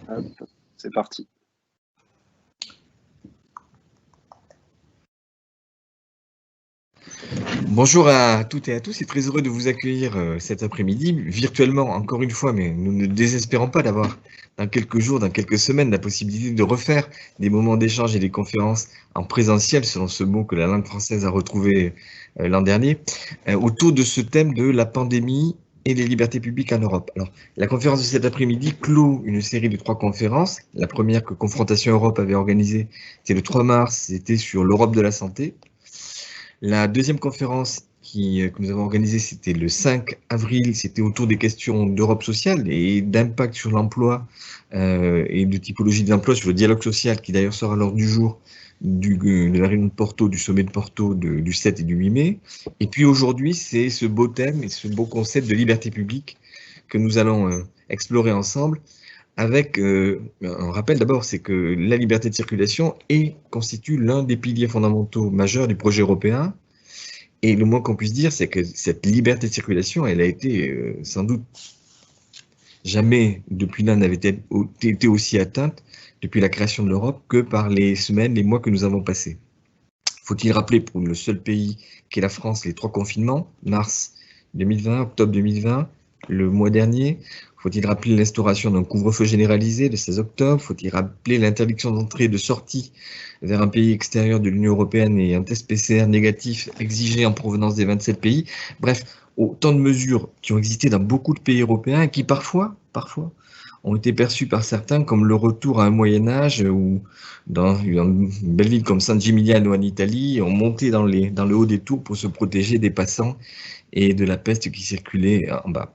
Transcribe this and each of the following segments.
Hop, c'est parti. Bonjour à toutes et à tous et très heureux de vous accueillir cet après-midi, virtuellement encore une fois, mais nous ne désespérons pas d'avoir dans quelques jours, dans quelques semaines, la possibilité de refaire des moments d'échange et des conférences en présentiel, selon ce mot que la langue française a retrouvé l'an dernier, autour de ce thème de la pandémie et les libertés publiques en Europe. Alors, la conférence de cet après-midi clôt une série de 3 conférences. La première que Confrontation Europe avait organisée, c'était le 3 mars, c'était sur l'Europe de la santé. La deuxième conférence que nous avons organisée, c'était le 5 avril, c'était autour des questions d'Europe sociale et d'impact sur l'emploi et de typologie de l'emploi, sur le dialogue social, qui d'ailleurs sera à l'ordre du jour de la réunion de Porto, du sommet de Porto du 7 et du 8 mai. Et puis aujourd'hui, c'est ce beau thème et ce beau concept de liberté publique que nous allons explorer ensemble avec un rappel d'abord, c'est que la liberté de circulation constitue l'un des piliers fondamentaux majeurs du projet européen. Et le moins qu'on puisse dire, c'est que cette liberté de circulation, elle a été sans doute jamais depuis là n'avait été aussi atteinte depuis la création de l'Europe que par les semaines, les mois que nous avons passés. Faut-il rappeler pour le seul pays qu'est la France les 3 confinements, mars 2020, octobre 2020, le mois dernier. Faut-il rappeler l'instauration d'un couvre-feu généralisé le 16 octobre? Faut-il rappeler l'interdiction d'entrée et de sortie vers un pays extérieur de l'Union européenne et un test PCR négatif exigé en provenance des 27 pays? Bref, autant de mesures qui ont existé dans beaucoup de pays européens et qui parfois, ont été perçues par certains comme le retour à un Moyen-Âge où, dans une belle ville comme San Gimignano en Italie, on montait dans le haut des tours pour se protéger des passants et de la peste qui circulait en bas.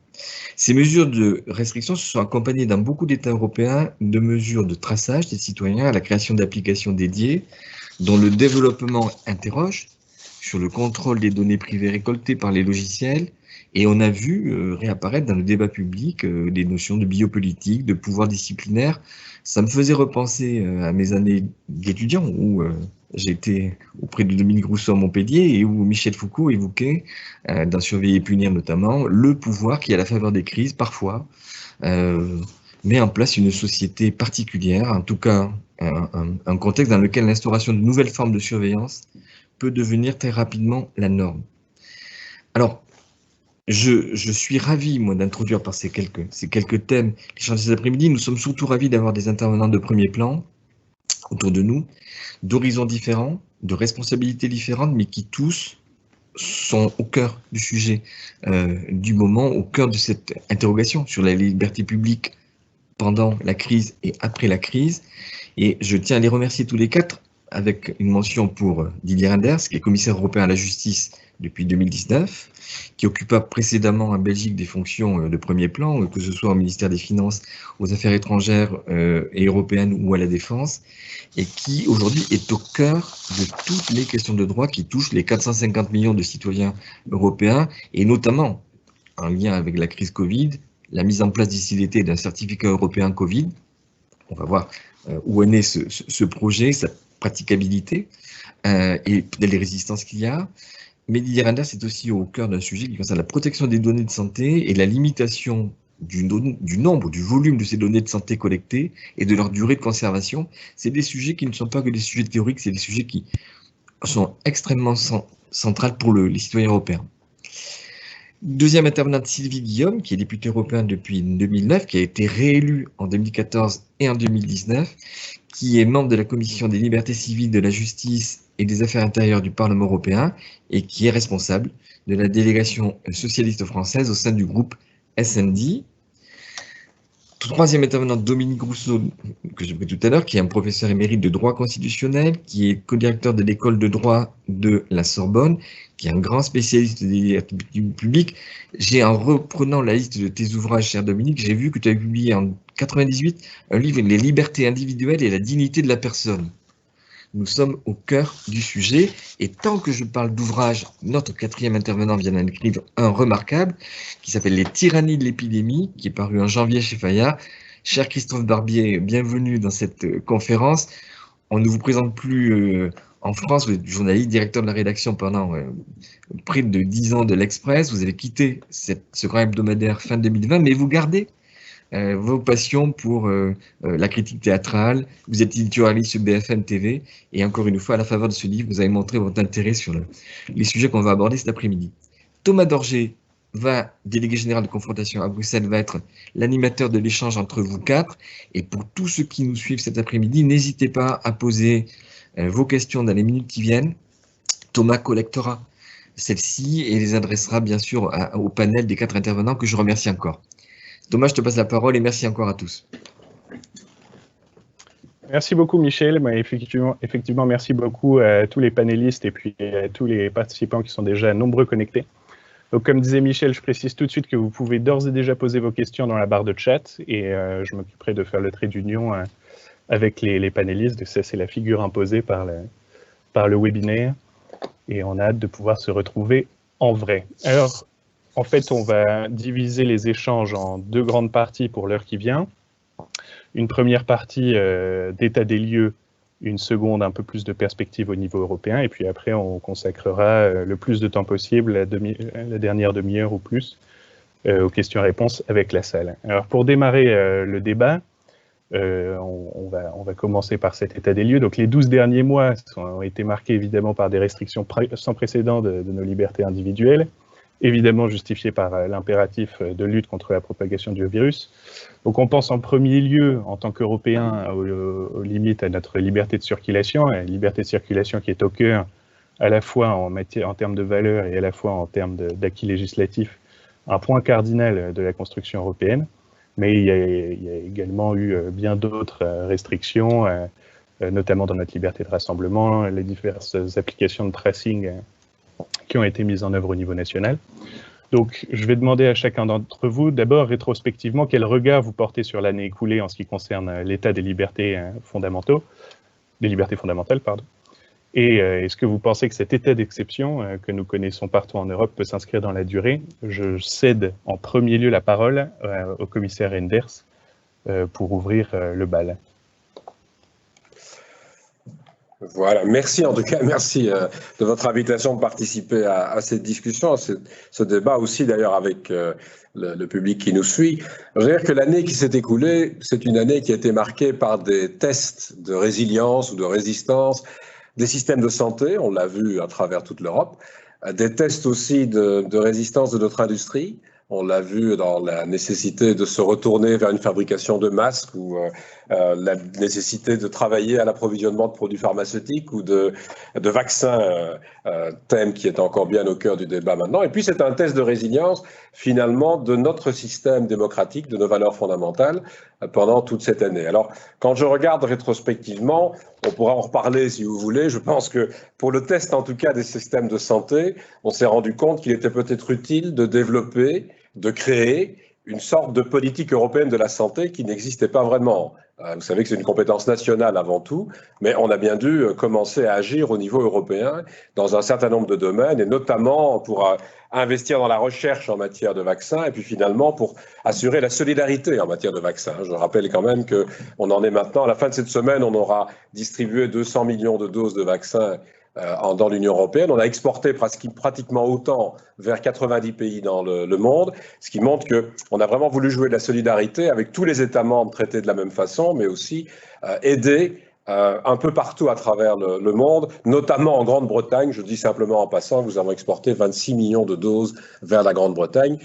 Ces mesures de restriction se sont accompagnées dans beaucoup d'États européens de mesures de traçage des citoyens à la création d'applications dédiées dont le développement interroge sur le contrôle des données privées récoltées par les logiciels. Et on a vu réapparaître dans le débat public des notions de biopolitique, de pouvoir disciplinaire. Ça me faisait repenser à mes années d'étudiant où j'étais auprès de Dominique Rousseau à Montpellier et où Michel Foucault évoquait, dans Surveiller et punir notamment, le pouvoir qui, à la faveur des crises, parfois, met en place une société particulière, en tout cas un contexte dans lequel l'instauration de nouvelles formes de surveillance peut devenir très rapidement la norme. Alors, je suis ravi, moi, d'introduire par ces quelques thèmes l'échange de cet après-midi. Nous sommes surtout ravis d'avoir des intervenants de premier plan autour de nous, d'horizons différents, de responsabilités différentes, mais qui tous sont au cœur du sujet du moment, au cœur de cette interrogation sur la liberté publique pendant la crise et après la crise. Et je tiens à les remercier tous les 4, avec une mention pour Didier Reynders, qui est commissaire européen à la justice depuis 2019, qui occupa précédemment en Belgique des fonctions de premier plan, que ce soit au ministère des Finances, aux Affaires étrangères et européennes ou à la Défense, et qui aujourd'hui est au cœur de toutes les questions de droit qui touchent les 450 millions de citoyens européens, et notamment en lien avec la crise Covid, la mise en place d'ici l'été d'un certificat européen Covid. On va voir où en est ce projet, sa praticabilité et les résistances qu'il y a. Mais Didier Reynders est aussi au cœur d'un sujet qui concerne la protection des données de santé et la limitation du nombre, du volume de ces données de santé collectées et de leur durée de conservation. C'est des sujets qui ne sont pas que des sujets théoriques, c'est des sujets qui sont extrêmement centrales pour les citoyens européens. Deuxième intervenante, Sylvie Guillaume, qui est députée européenne depuis 2009, qui a été réélue en 2014 et en 2019, qui est membre de la Commission des libertés civiles, de la justice et des affaires intérieures du Parlement européen et qui est responsable de la délégation socialiste française au sein du groupe SND. Troisième intervenant, Dominique Rousseau, que j'ai pris tout à l'heure, qui est un professeur émérite de droit constitutionnel, qui est co-directeur de l'école de droit de la Sorbonne, qui est un grand spécialiste des libertés publiques. En reprenant la liste de tes ouvrages, cher Dominique, j'ai vu que tu avais publié en 98 un livre, Les libertés individuelles et la dignité de la personne. Nous sommes au cœur du sujet, et tant que je parle d'ouvrage, notre 4e intervenant vient d'en écrire un remarquable, qui s'appelle Les tyrannies de l'épidémie, qui est paru en janvier chez Fayard. Cher Christophe Barbier, bienvenue dans cette conférence. On ne vous présente plus en France, vous êtes journaliste, directeur de la rédaction pendant près de 10 ans de l'Express, vous avez quitté ce grand hebdomadaire fin 2020, mais vous gardez vos passions pour la critique théâtrale. Vous êtes éditorialiste sur BFM TV. Et encore une fois, à la faveur de ce livre, vous avez montré votre intérêt sur les sujets qu'on va aborder cet après-midi. Thomas Dorgé, délégué général de confrontation à Bruxelles, va être l'animateur de l'échange entre vous quatre. Et pour tous ceux qui nous suivent cet après-midi, n'hésitez pas à poser vos questions dans les minutes qui viennent. Thomas collectera celles-ci et les adressera bien sûr au panel des 4 intervenants que je remercie encore. Thomas, je te passe la parole et merci encore à tous. Merci beaucoup Michel, effectivement merci beaucoup à tous les panélistes et puis à tous les participants qui sont déjà nombreux connectés. Donc comme disait Michel, je précise tout de suite que vous pouvez d'ores et déjà poser vos questions dans la barre de chat et je m'occuperai de faire le trait d'union avec les panélistes. Donc ça c'est la figure imposée par le webinaire et on a hâte de pouvoir se retrouver en vrai. Alors en fait on va diviser les échanges en 2 grandes parties pour l'heure qui vient. Une première partie d'état des lieux, une seconde un peu plus de perspective au niveau européen, et puis après on consacrera le plus de temps possible, la dernière demi-heure ou plus, aux questions-réponses avec la salle. Alors pour démarrer le débat, on va commencer par cet état des lieux. Donc les 12 derniers mois ont été marqués évidemment par des restrictions sans précédent de nos libertés individuelles, évidemment justifié par l'impératif de lutte contre la propagation du virus. Donc on pense en premier lieu, en tant qu'Européens, aux limites à notre liberté de circulation, la liberté de circulation qui est au cœur à la fois en termes de valeurs et à la fois en termes d'acquis législatifs, un point cardinal de la construction européenne. Mais il y a également eu bien d'autres restrictions, notamment dans notre liberté de rassemblement, les diverses applications de tracing qui ont été mises en œuvre au niveau national. Donc, je vais demander à chacun d'entre vous, d'abord, rétrospectivement, quel regard vous portez sur l'année écoulée en ce qui concerne l'état des libertés fondamentales, pardon. Et est-ce que vous pensez que cet état d'exception que nous connaissons partout en Europe peut s'inscrire dans la durée? Je cède en premier lieu la parole au commissaire Reynders pour ouvrir le bal. Voilà, merci en tout cas, merci de votre invitation de participer à cette discussion, à ce débat aussi d'ailleurs avec le public qui nous suit. Je veux dire que l'année qui s'est écoulée, c'est une année qui a été marquée par des tests de résilience ou de résistance des systèmes de santé, on l'a vu à travers toute l'Europe, des tests aussi de résistance de notre industrie. On l'a vu dans la nécessité de se retourner vers une fabrication de masques ou la nécessité de travailler à l'approvisionnement de produits pharmaceutiques ou de vaccins, thème qui est encore bien au cœur du débat maintenant. Et puis c'est un test de résilience finalement de notre système démocratique, de nos valeurs fondamentales pendant toute cette année. Alors quand je regarde rétrospectivement, on pourra en reparler si vous voulez, je pense que pour le test en tout cas des systèmes de santé, on s'est rendu compte qu'il était peut-être utile de développer, de créer une sorte de politique européenne de la santé qui n'existait pas vraiment. Vous savez que c'est une compétence nationale avant tout, mais on a bien dû commencer à agir au niveau européen dans un certain nombre de domaines, et notamment pour investir dans la recherche en matière de vaccins, et puis finalement pour assurer la solidarité en matière de vaccins. Je rappelle quand même qu'on en est maintenant, à la fin de cette semaine, on aura distribué 200 millions de doses de vaccins dans l'Union européenne. On a exporté pratiquement autant vers 90 pays dans le monde, ce qui montre qu'on a vraiment voulu jouer de la solidarité avec tous les États membres traités de la même façon, mais aussi aider un peu partout à travers le monde, notamment en Grande-Bretagne. Je dis simplement en passant que nous avons exporté 26 millions de doses vers la Grande-Bretagne.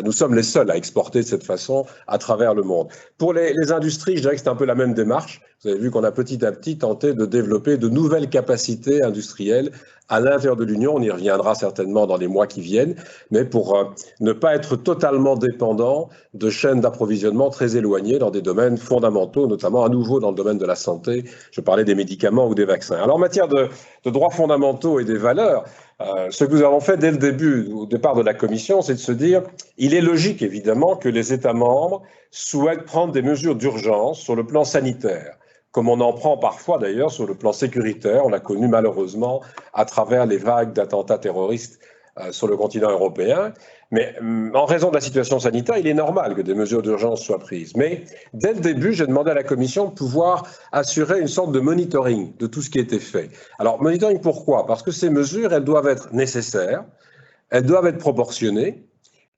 Nous sommes les seuls à exporter de cette façon à travers le monde. Pour les industries, je dirais que c'est un peu la même démarche. Vous avez vu qu'on a petit à petit tenté de développer de nouvelles capacités industrielles à l'intérieur de l'Union. On y reviendra certainement dans les mois qui viennent, mais pour ne pas être totalement dépendant de chaînes d'approvisionnement très éloignées dans des domaines fondamentaux, notamment à nouveau dans le domaine de la santé. Je parlais des médicaments ou des vaccins. Alors en matière de droits fondamentaux et des valeurs, ce que nous avons fait dès le début, au départ de la Commission, c'est de se dire il est logique évidemment que les États membres souhaitent prendre des mesures d'urgence sur le plan sanitaire, comme on en prend parfois d'ailleurs sur le plan sécuritaire. On l'a connu malheureusement à travers les vagues d'attentats terroristes sur le continent européen. Mais en raison de la situation sanitaire, il est normal que des mesures d'urgence soient prises. Mais dès le début, j'ai demandé à la Commission de pouvoir assurer une sorte de monitoring de tout ce qui était fait. Alors, monitoring pourquoi? Parce que ces mesures, elles doivent être nécessaires, elles doivent être proportionnées,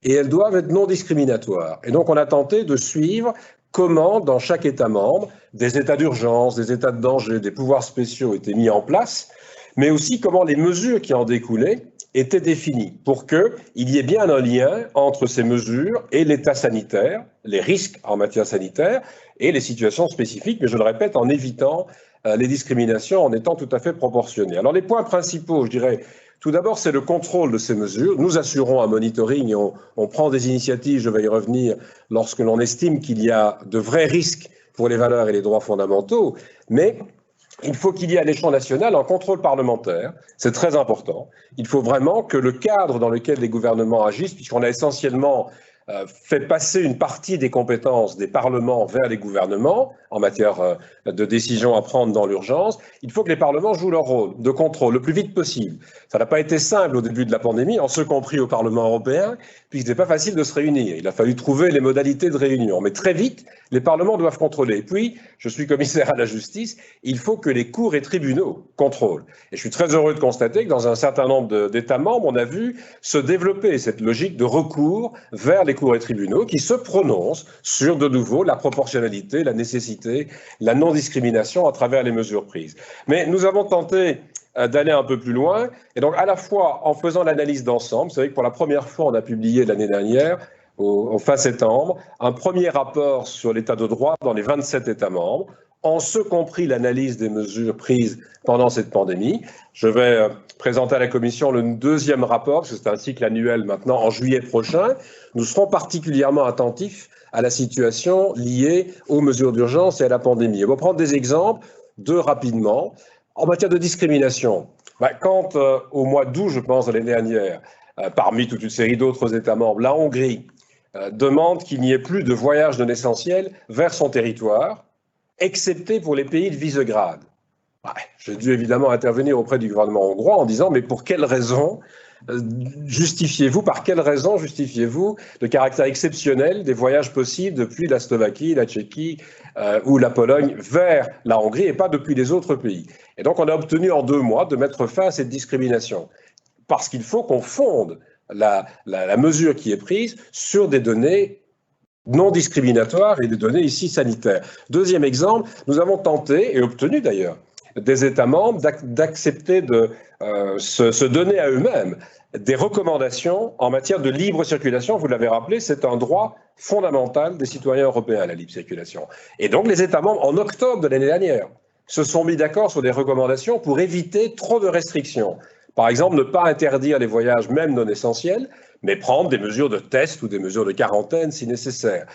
et elles doivent être non discriminatoires. Et donc on a tenté de suivre comment, dans chaque État membre, des états d'urgence, des états de danger, des pouvoirs spéciaux étaient mis en place, mais aussi comment les mesures qui en découlaient étaient définies pour qu'il y ait bien un lien entre ces mesures et l'état sanitaire, les risques en matière sanitaire et les situations spécifiques, mais je le répète, en évitant les discriminations, en étant tout à fait proportionnées. Alors les points principaux, je dirais, tout d'abord, c'est le contrôle de ces mesures. Nous assurons un monitoring et on prend des initiatives, je vais y revenir, lorsque l'on estime qu'il y a de vrais risques pour les valeurs et les droits fondamentaux, mais il faut qu'il y ait à l'échelon national un contrôle parlementaire, c'est très important. Il faut vraiment que le cadre dans lequel les gouvernements agissent, puisqu'on a essentiellement fait passer une partie des compétences des parlements vers les gouvernements en matière de décisions à prendre dans l'urgence, il faut que les parlements jouent leur rôle de contrôle le plus vite possible. Ça n'a pas été simple au début de la pandémie, en ce compris au Parlement européen, puisqu'il n'était pas facile de se réunir. Il a fallu trouver les modalités de réunion. Mais très vite, les parlements doivent contrôler. Et puis, je suis commissaire à la justice, il faut que les cours et tribunaux contrôlent. Et je suis très heureux de constater que dans un certain nombre d'États membres, on a vu se développer cette logique de recours vers les cours et tribunaux qui se prononcent sur, de nouveau, la proportionnalité, la nécessité, la non-discrimination à travers les mesures prises. Mais nous avons tenté d'aller un peu plus loin, et donc à la fois en faisant l'analyse d'ensemble, vous savez que pour la première fois, on a publié l'année dernière, fin septembre, un premier rapport sur l'état de droit dans les 27 États membres, en ce compris l'analyse des mesures prises pendant cette pandémie. Je vais présenter à la Commission le deuxième rapport, parce que c'est un cycle annuel maintenant, en juillet prochain. Nous serons particulièrement attentifs à la situation liée aux mesures d'urgence et à la pandémie. On va prendre des exemples, deux rapidement. En matière de discrimination, quand au mois d'août, je pense, de l'année dernière, parmi toute une série d'autres États membres, la Hongrie demande qu'il n'y ait plus de voyage non essentiel vers son territoire, excepté pour les pays de Visegrad. J'ai dû évidemment intervenir auprès du gouvernement hongrois en disant « mais pour quelle raison par quelle raison justifiez-vous le caractère exceptionnel des voyages possibles depuis la Slovaquie, la Tchéquie ou la Pologne vers la Hongrie et pas depuis les autres pays ?» Et donc on a obtenu en 2 mois de mettre fin à cette discrimination, parce qu'il faut qu'on fonde la mesure qui est prise sur des données non discriminatoires et des données ici sanitaires. Deuxième exemple, nous avons tenté, et obtenu d'ailleurs, des États membres d'accepter de se donner à eux-mêmes des recommandations en matière de libre circulation. Vous l'avez rappelé, c'est un droit fondamental des citoyens européens, la libre circulation. Et donc les États membres, en octobre de l'année dernière, se sont mis d'accord sur des recommandations pour éviter trop de restrictions. Par exemple, ne pas interdire les voyages même non essentiels, mais prendre des mesures de test ou des mesures de quarantaine si nécessaire.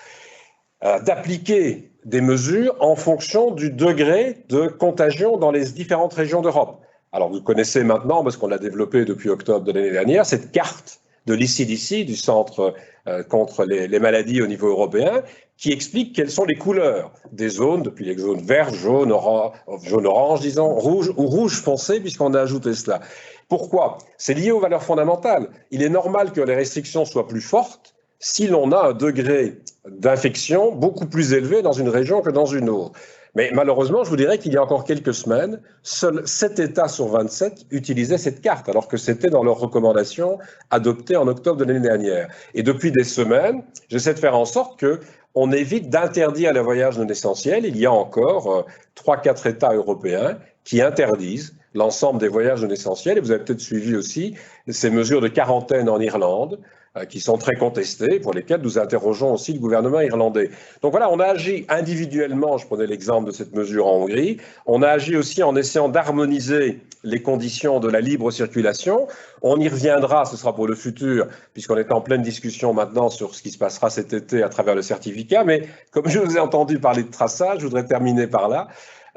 D'appliquer des mesures en fonction du degré de contagion dans les différentes régions d'Europe. Alors vous connaissez maintenant, parce qu'on l'a développé depuis octobre de l'année dernière, cette carte de l'ECDC, du Centre contre les maladies au niveau européen, qui explique quelles sont les couleurs des zones, depuis les zones vert, jaune, orange, disons, rouge ou rouge foncé, puisqu'on a ajouté cela. Pourquoi? C'est lié aux valeurs fondamentales. Il est normal que les restrictions soient plus fortes si l'on a un degré d'infection beaucoup plus élevé dans une région que dans une autre. Mais malheureusement, je vous dirais qu'il y a encore quelques semaines, seuls 7 États sur 27 utilisaient cette carte, alors que c'était dans leurs recommandations adoptées en octobre de l'année dernière. Et depuis des semaines, j'essaie de faire en sorte qu'on évite d'interdire les voyages non essentiels. Il y a encore 3-4 États européens qui interdisent l'ensemble des voyages non essentiels. Et vous avez peut-être suivi aussi ces mesures de quarantaine en Irlande, qui sont très contestées, pour lesquelles nous interrogeons aussi le gouvernement irlandais. Donc voilà, on a agi individuellement, je prenais l'exemple de cette mesure en Hongrie, on a agi aussi en essayant d'harmoniser les conditions de la libre circulation. On y reviendra, ce sera pour le futur, puisqu'on est en pleine discussion maintenant sur ce qui se passera cet été à travers le certificat, mais comme je vous ai entendu parler de traçage, je voudrais terminer par là.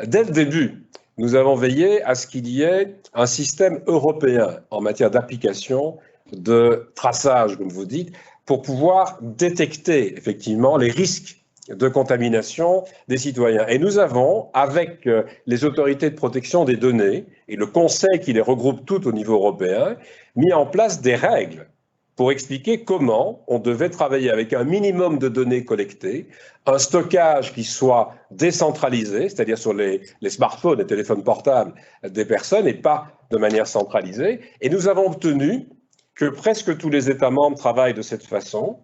Dès le début, nous avons veillé à ce qu'il y ait un système européen en matière d'application de traçage, comme vous dites, pour pouvoir détecter effectivement les risques de contamination des citoyens. Et nous avons, avec les autorités de protection des données et le Conseil qui les regroupe toutes au niveau européen, mis en place des règles pour expliquer comment on devait travailler avec un minimum de données collectées, un stockage qui soit décentralisé, c'est-à-dire sur les smartphones et téléphones portables des personnes et pas de manière centralisée. Et nous avons obtenu que presque tous les États membres travaillent de cette façon.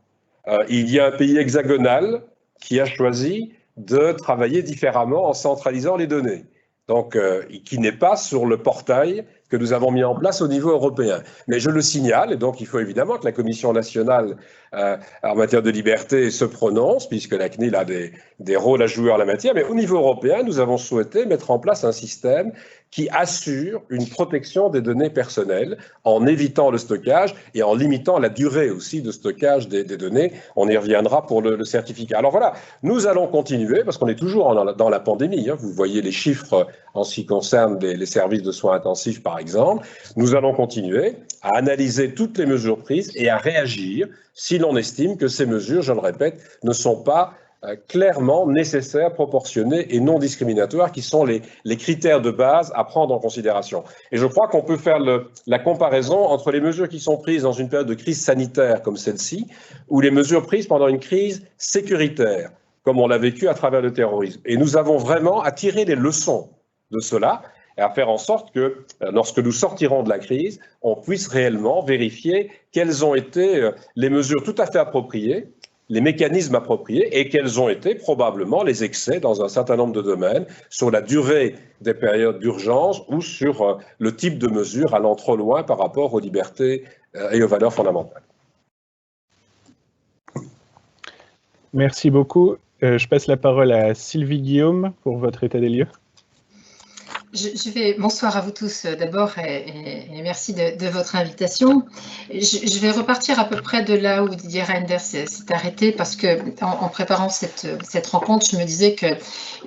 Il y a un pays hexagonal qui a choisi de travailler différemment en centralisant les données, donc qui n'est pas sur le portail que nous avons mis en place au niveau européen. Mais je le signale, et donc il faut évidemment que la Commission nationale en matière de liberté se prononce, puisque la CNIL a des rôles à jouer en la matière, mais au niveau européen, nous avons souhaité mettre en place un système qui assure une protection des données personnelles en évitant le stockage et en limitant la durée aussi de stockage des données. On y reviendra pour le certificat. Alors voilà, nous allons continuer, parce qu'on est toujours dans la pandémie. Hein. Vous voyez les chiffres en ce qui concerne les services de soins intensifs, par exemple. Nous allons continuer à analyser toutes les mesures prises et à réagir si l'on estime que ces mesures, je le répète, ne sont pas clairement nécessaires, proportionnées et non discriminatoires, qui sont les critères de base à prendre en considération. Et je crois qu'on peut faire la comparaison entre les mesures qui sont prises dans une période de crise sanitaire comme celle-ci, ou les mesures prises pendant une crise sécuritaire, comme on l'a vécu à travers le terrorisme. Et nous avons vraiment à tirer les leçons de cela et à faire en sorte que, lorsque nous sortirons de la crise, on puisse réellement vérifier quelles ont été les mesures tout à fait appropriées, les mécanismes appropriés, et quels ont été probablement les excès dans un certain nombre de domaines sur la durée des périodes d'urgence ou sur le type de mesures allant trop loin par rapport aux libertés et aux valeurs fondamentales. Merci beaucoup. Je passe la parole à Sylvie Guillaume pour votre état des lieux. Bonsoir à vous tous d'abord et merci de votre invitation. Je vais repartir à peu près de là où Didier Reinders s'est arrêté, parce que en préparant cette rencontre, je me disais que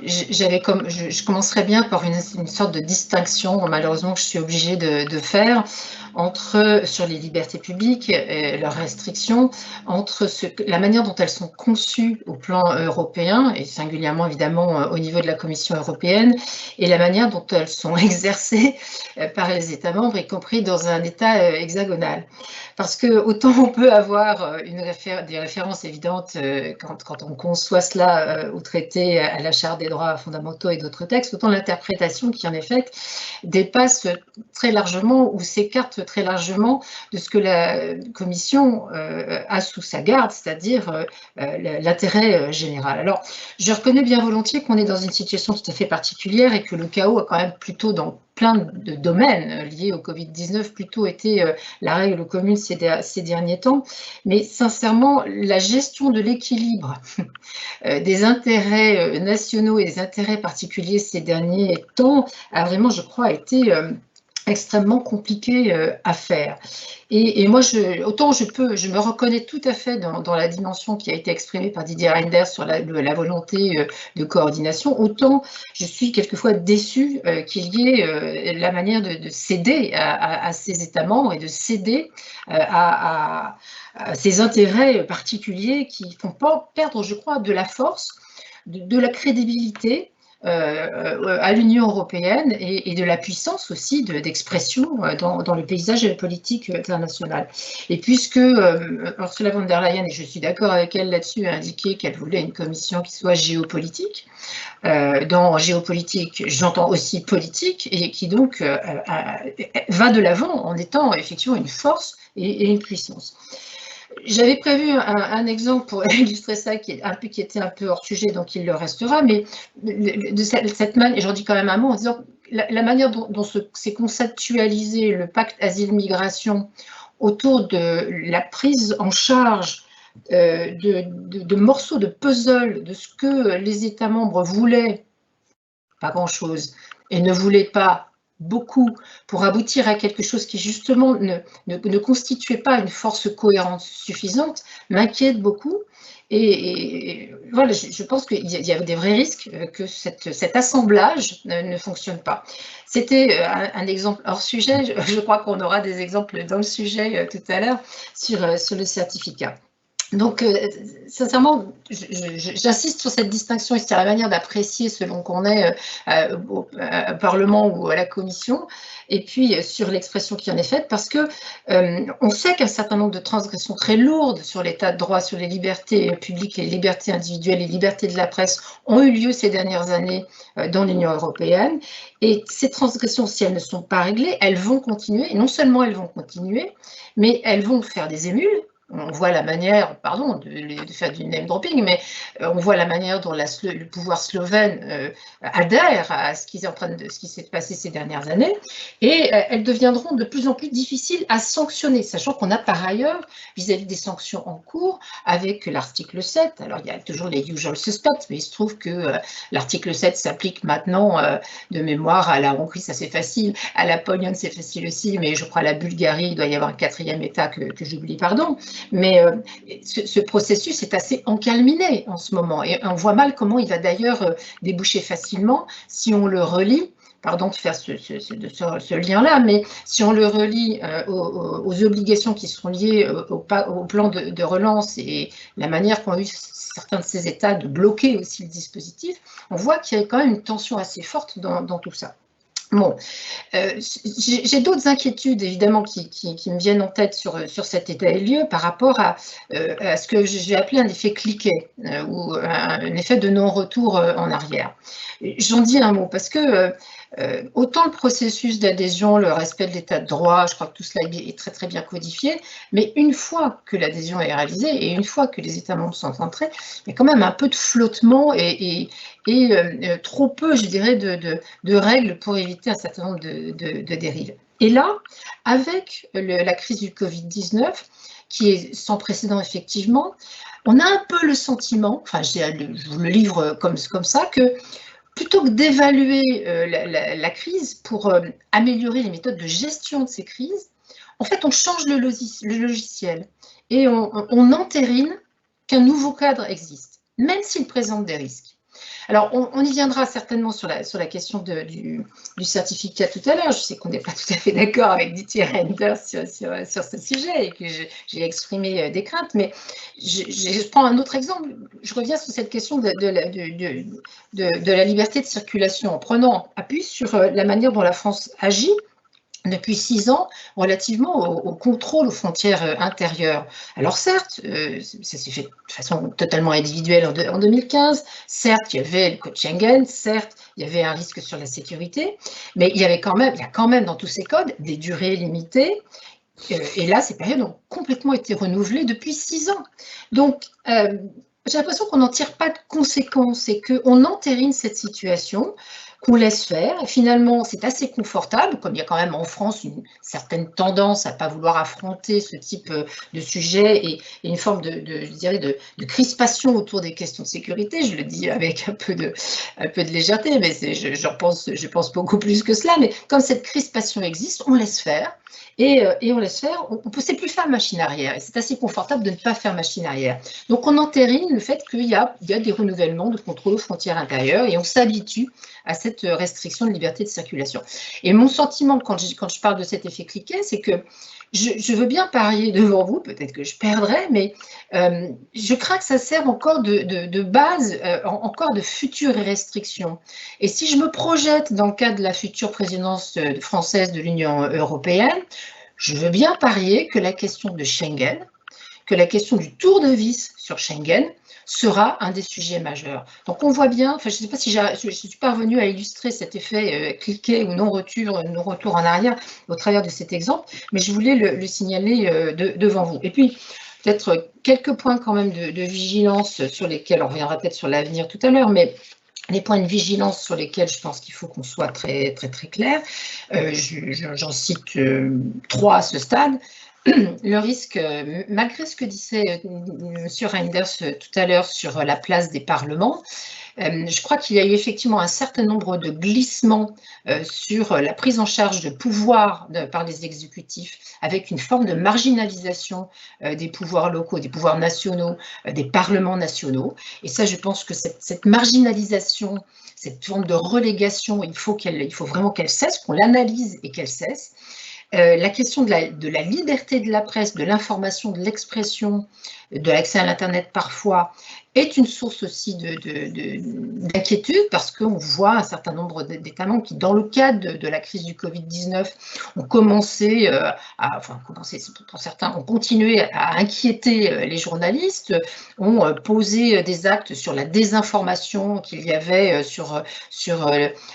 je commencerais bien par une sorte de distinction, malheureusement, que je suis obligée de faire sur les libertés publiques et leurs restrictions, entre la manière dont elles sont conçues au plan européen, et singulièrement évidemment au niveau de la Commission européenne, et la manière dont elles sont exercées par les États membres, y compris dans un État hexagonal. Parce que autant on peut avoir des références évidentes quand on conçoit cela au traité, à la Charte des droits fondamentaux et d'autres textes, autant l'interprétation qui en est faite dépasse très largement ou s'écarte très largement de ce que la Commission a sous sa garde, c'est-à-dire l'intérêt général. Alors, je reconnais bien volontiers qu'on est dans une situation tout à fait particulière et que le chaos a quand même plutôt dans plein de domaines liés au Covid-19 plutôt été la règle commune ces derniers temps. Mais sincèrement, la gestion de l'équilibre des intérêts nationaux et des intérêts particuliers ces derniers temps a vraiment, je crois, été extrêmement compliqué à faire. Et moi, autant je me reconnais tout à fait dans la dimension qui a été exprimée par Didier Reinders sur la volonté de coordination, autant je suis quelquefois déçue qu'il y ait la manière de céder à ces États membres et de céder à ces intérêts particuliers qui font perdre, je crois, de la force, de la crédibilité à l'Union européenne et de la puissance aussi d'expression dans le paysage politique international. Et puisque Ursula von der Leyen, et je suis d'accord avec elle là-dessus, a indiqué qu'elle voulait une commission qui soit géopolitique, dans géopolitique, j'entends aussi politique, et qui donc va de l'avant en étant effectivement une force et une puissance. J'avais prévu un exemple pour illustrer ça qui était un peu hors sujet, donc il le restera, mais de cette manière, et j'en dis quand même un mot en disant la manière dont s'est conceptualisé le pacte asile-migration autour de la prise en charge de morceaux de puzzle de ce que les États membres voulaient, pas grand-chose, et ne voulaient pas beaucoup, pour aboutir à quelque chose qui justement ne constituait pas une force cohérente suffisante, m'inquiète beaucoup. Et voilà, je pense qu'il y a des vrais risques que cet assemblage ne fonctionne pas. C'était un exemple hors sujet. Je crois qu'on aura des exemples dans le sujet tout à l'heure sur le certificat. Donc, sincèrement, j'insiste sur cette distinction, et c'est la manière d'apprécier selon qu'on est au Parlement ou à la Commission, et puis sur l'expression qui en est faite, parce que on sait qu'un certain nombre de transgressions très lourdes sur l'état de droit, sur les libertés publiques, les libertés individuelles, les libertés de la presse ont eu lieu ces dernières années dans l'Union européenne, et ces transgressions, si elles ne sont pas réglées, elles vont continuer, et non seulement elles vont continuer, mais elles vont faire des émules. On voit la manière, pardon de faire du name dropping, mais on voit la manière dont le pouvoir slovène adhère à ce qui s'est passé ces dernières années, et elles deviendront de plus en plus difficiles à sanctionner, sachant qu'on a par ailleurs, vis-à-vis des sanctions en cours, avec l'article 7, alors il y a toujours les usual suspects, mais il se trouve que l'article 7 s'applique maintenant de mémoire à la Hongrie, ça c'est facile, à la Pologne c'est facile aussi, mais je crois à la Bulgarie, il doit y avoir un quatrième État que j'oublie, pardon. Mais ce processus est assez encalminé en ce moment, et on voit mal comment il va d'ailleurs déboucher facilement si on le relie, pardon de faire ce lien-là, mais si on le relie aux obligations qui sont liées au plan de relance et la manière qu'ont eu certains de ces États de bloquer aussi le dispositif, on voit qu'il y a quand même une tension assez forte dans tout ça. Bon, j'ai d'autres inquiétudes évidemment qui me viennent en tête sur cet état des lieux par rapport à ce que j'ai appelé un effet cliquet ou un effet de non-retour en arrière. J'en dis un mot parce que autant le processus d'adhésion, le respect de l'état de droit, je crois que tout cela est très très bien codifié, mais une fois que l'adhésion est réalisée et une fois que les États membres sont entrés, il y a quand même un peu de flottement et trop peu, je dirais, de règles pour éviter un certain nombre de dérives. Et là, avec la crise du Covid-19, qui est sans précédent effectivement, on a un peu le sentiment, enfin je vous le livre comme ça, que plutôt que d'évaluer la crise pour améliorer les méthodes de gestion de ces crises, en fait, on change le logiciel et on entérine qu'un nouveau cadre existe, même s'il présente des risques. Alors, on y viendra certainement sur la question du certificat tout à l'heure. Je sais qu'on n'est pas tout à fait d'accord avec Didier Reynders sur ce sujet et que j'ai exprimé des craintes, mais je prends un autre exemple. Je reviens sur cette question de la liberté de circulation en prenant appui sur la manière dont la France agit depuis 6 ans, relativement au contrôle aux frontières intérieures. Alors certes, ça s'est fait de façon totalement individuelle en 2015, certes, il y avait le code Schengen, certes, il y avait un risque sur la sécurité, mais il y a quand même dans tous ces codes des durées limitées, et là, ces périodes ont complètement été renouvelées depuis 6 ans. Donc, j'ai l'impression qu'on n'en tire pas de conséquences et qu'on entérine cette situation, qu'on laisse faire. Et finalement, c'est assez confortable, comme il y a quand même en France une certaine tendance à ne pas vouloir affronter ce type de sujet et une forme je dirais de crispation autour des questions de sécurité. Je le dis avec un peu de légèreté, mais je pense beaucoup plus que cela. Mais comme cette crispation existe, on laisse faire. Et on laisse faire, on ne sait plus faire machine arrière, et c'est assez confortable de ne pas faire machine arrière. Donc on entérine le fait qu'il y a des renouvellements de contrôle aux frontières intérieures, et on s'habitue à cette restriction de liberté de circulation. Et mon sentiment quand je parle de cet effet cliquet, c'est que je veux bien parier devant vous, peut-être que je perdrai, mais je crains que ça serve encore de base, encore de futures restrictions. Et si je me projette dans le cadre de la future présidence française de l'Union européenne, je veux bien parier que la question de Schengen, que la question du tour de vis sur Schengen sera un des sujets majeurs. Donc on voit bien, enfin je ne sais pas si je suis parvenue à illustrer cet effet cliquet ou non-retour en arrière au travers de cet exemple, mais je voulais le signaler devant vous. Et puis, peut-être quelques points quand même de vigilance sur lesquels, on reviendra peut-être sur l'avenir tout à l'heure, mais les points de vigilance sur lesquels je pense qu'il faut qu'on soit très, très, très clair. J'en cite 3 à ce stade. Le risque, malgré ce que disait M. Reynders tout à l'heure sur la place des parlements, je crois qu'il y a eu effectivement un certain nombre de glissements sur la prise en charge de pouvoir par les exécutifs, avec une forme de marginalisation des pouvoirs locaux, des pouvoirs nationaux, des parlements nationaux. Et ça, je pense que cette marginalisation, cette forme de relégation, il faut vraiment qu'elle cesse, qu'on l'analyse et qu'elle cesse. La question de la liberté de la presse, de l'information, de l'expression, de l'accès à l'Internet parfois, est une source aussi d'inquiétude parce qu'on voit un certain nombre d'États membres qui, dans le cadre de la crise du Covid-19, ont commencé, pour certains, ont continué à inquiéter les journalistes, ont posé des actes sur la désinformation qu'il y avait sur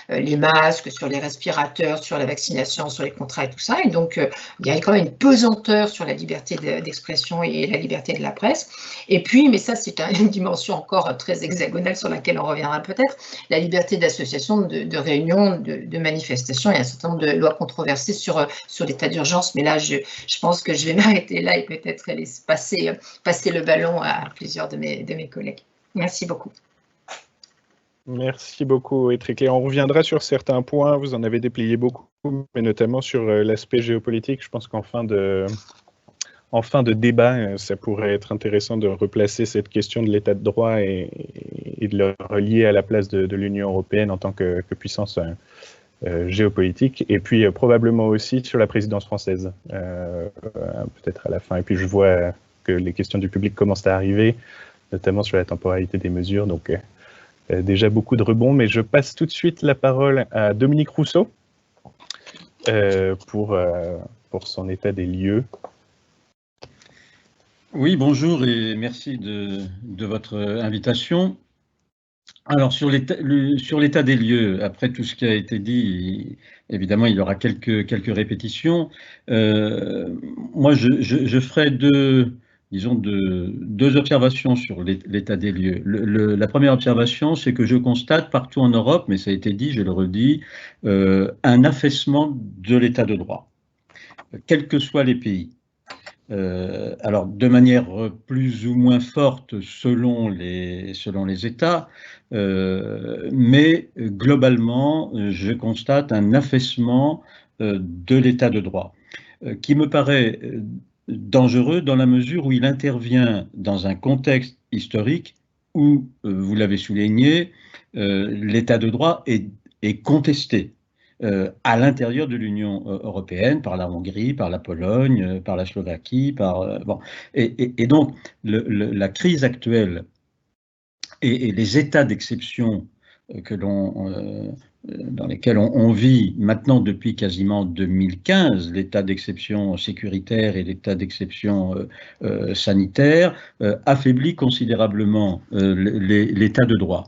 les masques, sur les respirateurs, sur la vaccination, sur les contrats et tout ça. Et donc, il y a quand même une pesanteur sur la liberté d'expression et la liberté de la presse. Et puis, mais ça, c'est une dimension encore très hexagonale sur laquelle on reviendra peut-être, la liberté d'association, de réunion, de manifestation. Il y a un certain nombre de lois controversées sur l'état d'urgence, mais là, je pense que je vais m'arrêter là et peut-être passer le ballon à plusieurs de mes collègues. Merci beaucoup. Merci beaucoup, et très clair. On reviendra sur certains points, vous en avez déplié beaucoup, mais notamment sur l'aspect géopolitique. Je pense qu'en fin de débat, ça pourrait être intéressant de replacer cette question de l'état de droit et de le relier à la place de l'Union européenne en tant que puissance géopolitique, et puis probablement aussi sur la présidence française, peut-être à la fin. Et puis je vois que les questions du public commencent à arriver, notamment sur la temporalité des mesures, donc déjà beaucoup de rebonds, mais je passe tout de suite la parole à Dominique Rousseau pour son état des lieux. Oui, bonjour et merci de votre invitation. Alors, sur l'état des lieux, après tout ce qui a été dit, évidemment, il y aura quelques répétitions. Moi, je ferai deux observations sur l'état des lieux. La première observation, c'est que je constate partout en Europe, mais ça a été dit, je le redis, un affaissement de l'état de droit, quels que soient les pays. Alors, de manière plus ou moins forte selon les États, mais globalement, je constate un affaissement de l'état de droit, qui me paraît dangereux dans la mesure où il intervient dans un contexte historique où, vous l'avez souligné, l'état de droit est contesté à l'intérieur de l'Union européenne, par la Hongrie, par la Pologne, par la Slovaquie, bon. Et donc, la crise actuelle et les états d'exception dans lesquels on vit maintenant depuis quasiment 2015, l'état d'exception sécuritaire et l'état d'exception sanitaire, affaiblit considérablement l'état de droit.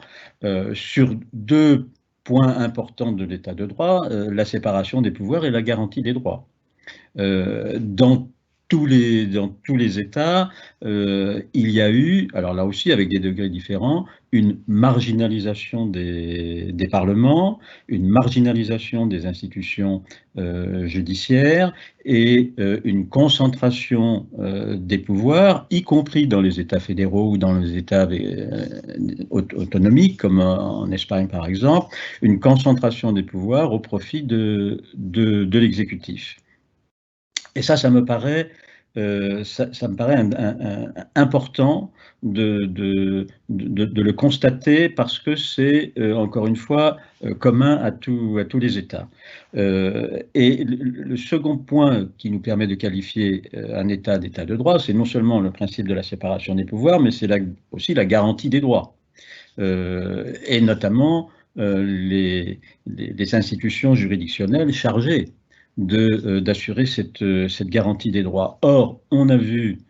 Sur deux points importants de l'état de droit, la séparation des pouvoirs et la garantie des droits. Dans tous les États, il y a eu, alors là aussi avec des degrés différents, une marginalisation des parlements, une marginalisation des institutions judiciaires et une concentration des pouvoirs, y compris dans les États fédéraux ou dans les États autonomiques, comme en Espagne par exemple, une concentration des pouvoirs au profit de l'exécutif. Et ça me paraît, important de le constater parce que c'est, encore une fois, commun à tous les États. Et le second point qui nous permet de qualifier un État d'état de droit, c'est non seulement le principe de la séparation des pouvoirs, mais c'est aussi la garantie des droits. Et notamment les institutions juridictionnelles chargées d'assurer cette garantie des droits. Or, on a vu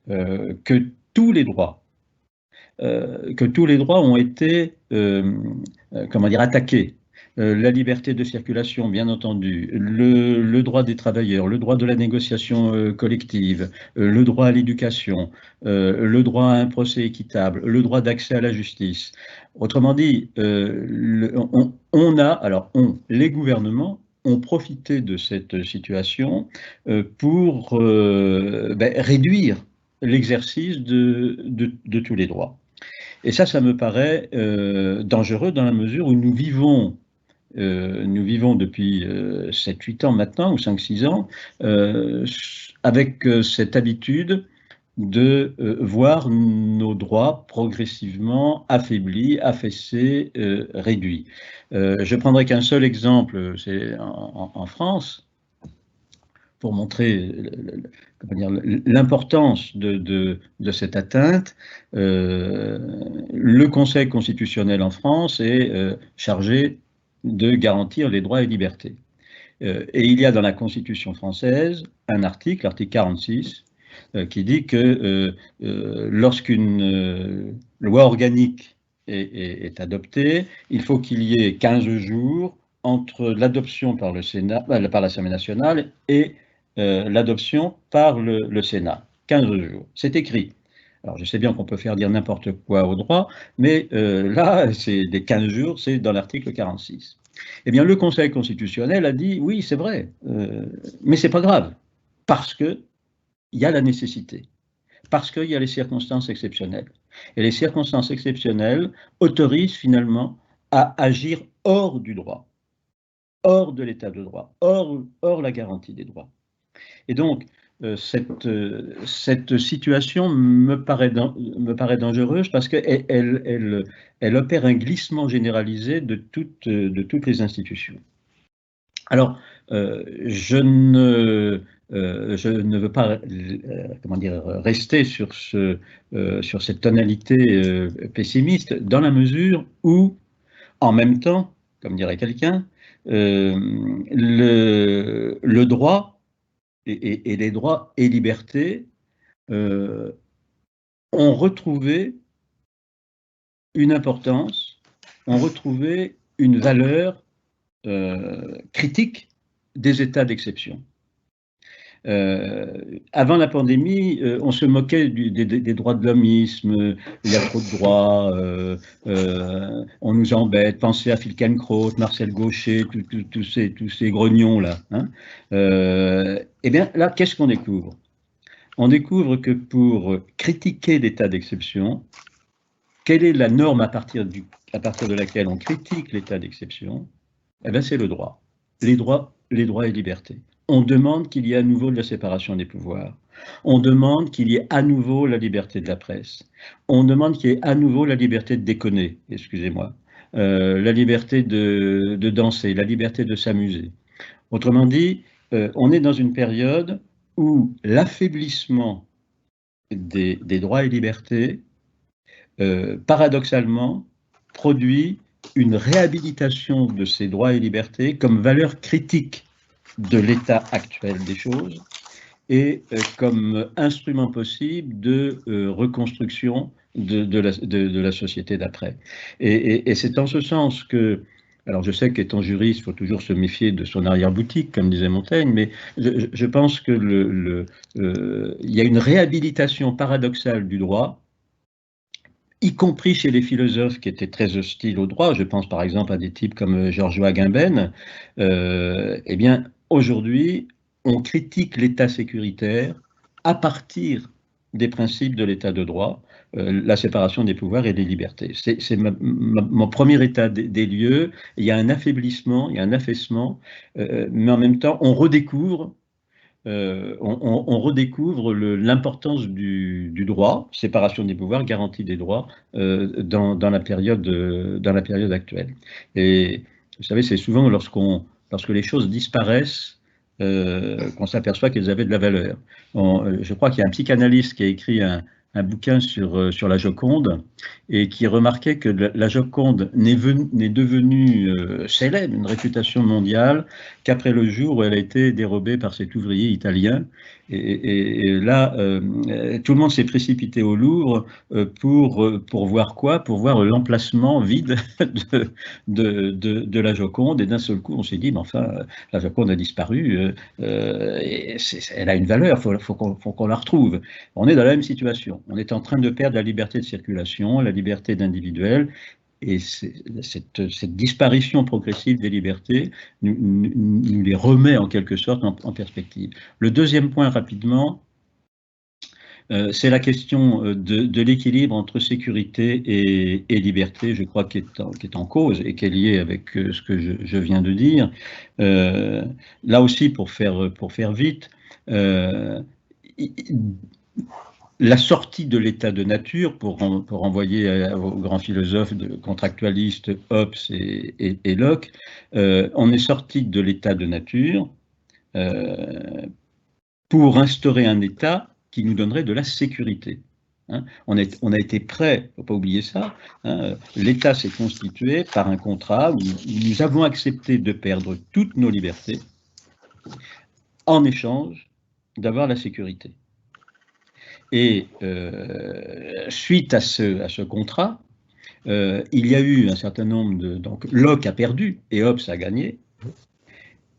que tous les droits ont été attaqués. La liberté de circulation, bien entendu, le droit des travailleurs, le droit de la négociation collective, le droit à l'éducation, le droit à un procès équitable, le droit d'accès à la justice. Autrement dit, les gouvernements ont profité de cette situation pour réduire l'exercice de tous les droits. Et ça me paraît dangereux dans la mesure où nous vivons depuis 7-8 ans maintenant, ou 5-6 ans, avec cette habitude de voir nos droits progressivement affaiblis, affaissés, réduits. Je prendrai qu'un seul exemple, c'est en France, pour montrer l'importance de cette atteinte, le Conseil constitutionnel en France est chargé de garantir les droits et libertés. Et il y a dans la Constitution française un article, l'article 46, qui dit que lorsqu'une loi organique est adoptée, il faut qu'il y ait 15 jours entre l'adoption par le Sénat, par l'Assemblée nationale et l'adoption par le Sénat. 15 jours. C'est écrit. Alors, je sais bien qu'on peut faire dire n'importe quoi au droit, mais là, c'est des 15 jours, c'est dans l'article 46. Eh bien, le Conseil constitutionnel a dit, oui, c'est vrai, mais c'est pas grave, parce qu'il y a la nécessité, parce qu'il y a les circonstances exceptionnelles. Et les circonstances exceptionnelles autorisent finalement à agir hors du droit, hors de l'état de droit, hors la garantie des droits. Et donc, cette situation me paraît dangereuse parce qu'elle opère un glissement généralisé de toutes les institutions. Alors, je ne veux pas rester sur cette tonalité pessimiste, dans la mesure où, en même temps, comme dirait quelqu'un, le droit et les droits et libertés ont retrouvé une importance, ont retrouvé une valeur critique des états d'exception. Avant la pandémie, on se moquait des droits de l'hommisme, il y a trop de droits, on nous embête, pensez à Finkielkraut, Marcel Gauchet, tous ces grognons-là. Hein. Eh bien là, qu'est-ce qu'on découvre? On découvre que pour critiquer l'état d'exception, quelle est la norme à partir de laquelle on critique l'état d'exception? Eh bien c'est le droit, les droits et libertés. On demande qu'il y ait à nouveau de la séparation des pouvoirs. On demande qu'il y ait à nouveau la liberté de la presse. On demande qu'il y ait à nouveau la liberté de déconner, excusez-moi, la liberté de danser, la liberté de s'amuser. Autrement dit, on est dans une période où l'affaiblissement des droits et libertés, paradoxalement, produit une réhabilitation de ces droits et libertés comme valeur critique de l'état actuel des choses et comme instrument possible de reconstruction de la société d'après. Et c'est en ce sens que, alors je sais qu'étant juriste, il faut toujours se méfier de son arrière-boutique, comme disait Montaigne, mais je pense que il y a une réhabilitation paradoxale du droit, y compris chez les philosophes qui étaient très hostiles au droit. Je pense par exemple à des types comme Georges Agamben. Eh bien, aujourd'hui, on critique l'État sécuritaire à partir des principes de l'État de droit, la séparation des pouvoirs et des libertés. C'est mon premier état des lieux. Il y a un affaiblissement, il y a un affaissement, mais en même temps, on redécouvre l'importance du droit, séparation des pouvoirs, garantie des droits dans la période actuelle. Et vous savez, c'est souvent lorsque les choses disparaissent qu'on s'aperçoit qu'elles avaient de la valeur. Je crois qu'il y a un psychanalyste qui a écrit un bouquin sur la Joconde et qui remarquait que la Joconde n'est devenue célèbre, une réputation mondiale, qu'après le jour où elle a été dérobée par cet ouvrier italien. Et là, tout le monde s'est précipité au Louvre pour voir quoi? Pour voir l'emplacement vide de la Joconde. Et d'un seul coup, on s'est dit, mais enfin, la Joconde a disparu, elle a une valeur, faut qu'on la retrouve. On est dans la même situation. On est en train de perdre la liberté de circulation, la liberté d'individuel, et cette disparition progressive des libertés nous les remet en quelque sorte en perspective. Le deuxième point, rapidement, c'est la question de l'équilibre entre sécurité et liberté, je crois, qui est en cause et qui est liée avec ce que je viens de dire. Là aussi, pour faire vite, la sortie de l'état de nature, pour renvoyer aux grands philosophes contractualistes Hobbes et Locke, on est sorti de l'état de nature pour instaurer un État qui nous donnerait de la sécurité. Hein, on a été prêt, il ne faut pas oublier ça, hein, l'État s'est constitué par un contrat où nous avons accepté de perdre toutes nos libertés en échange d'avoir la sécurité. Et suite à ce contrat, il y a eu un certain nombre de... Donc Locke a perdu et Hobbes a gagné,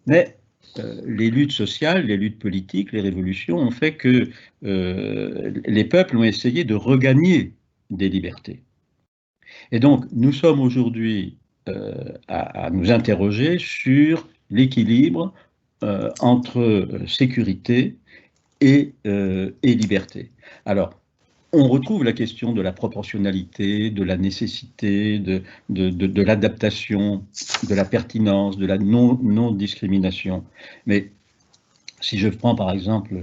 mais les luttes sociales, les luttes politiques, les révolutions ont fait que les peuples ont essayé de regagner des libertés. Et donc, nous sommes aujourd'hui à nous interroger sur l'équilibre entre sécurité et liberté. Alors, on retrouve la question de la proportionnalité, de la nécessité, de l'adaptation, de la pertinence, de la non-discrimination. Mais si je prends par exemple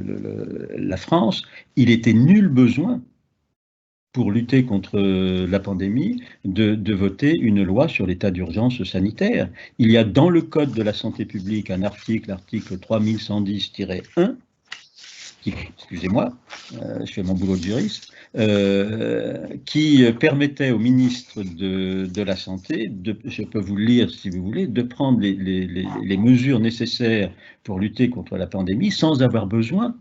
la France, il était nul besoin pour lutter contre la pandémie de voter une loi sur l'état d'urgence sanitaire. Il y a dans le Code de la santé publique un article, l'article 3110-1, excusez-moi, je fais mon boulot de juriste, qui permettait au ministre de la Santé, je peux vous le lire si vous voulez, de prendre les mesures nécessaires pour lutter contre la pandémie sans avoir besoin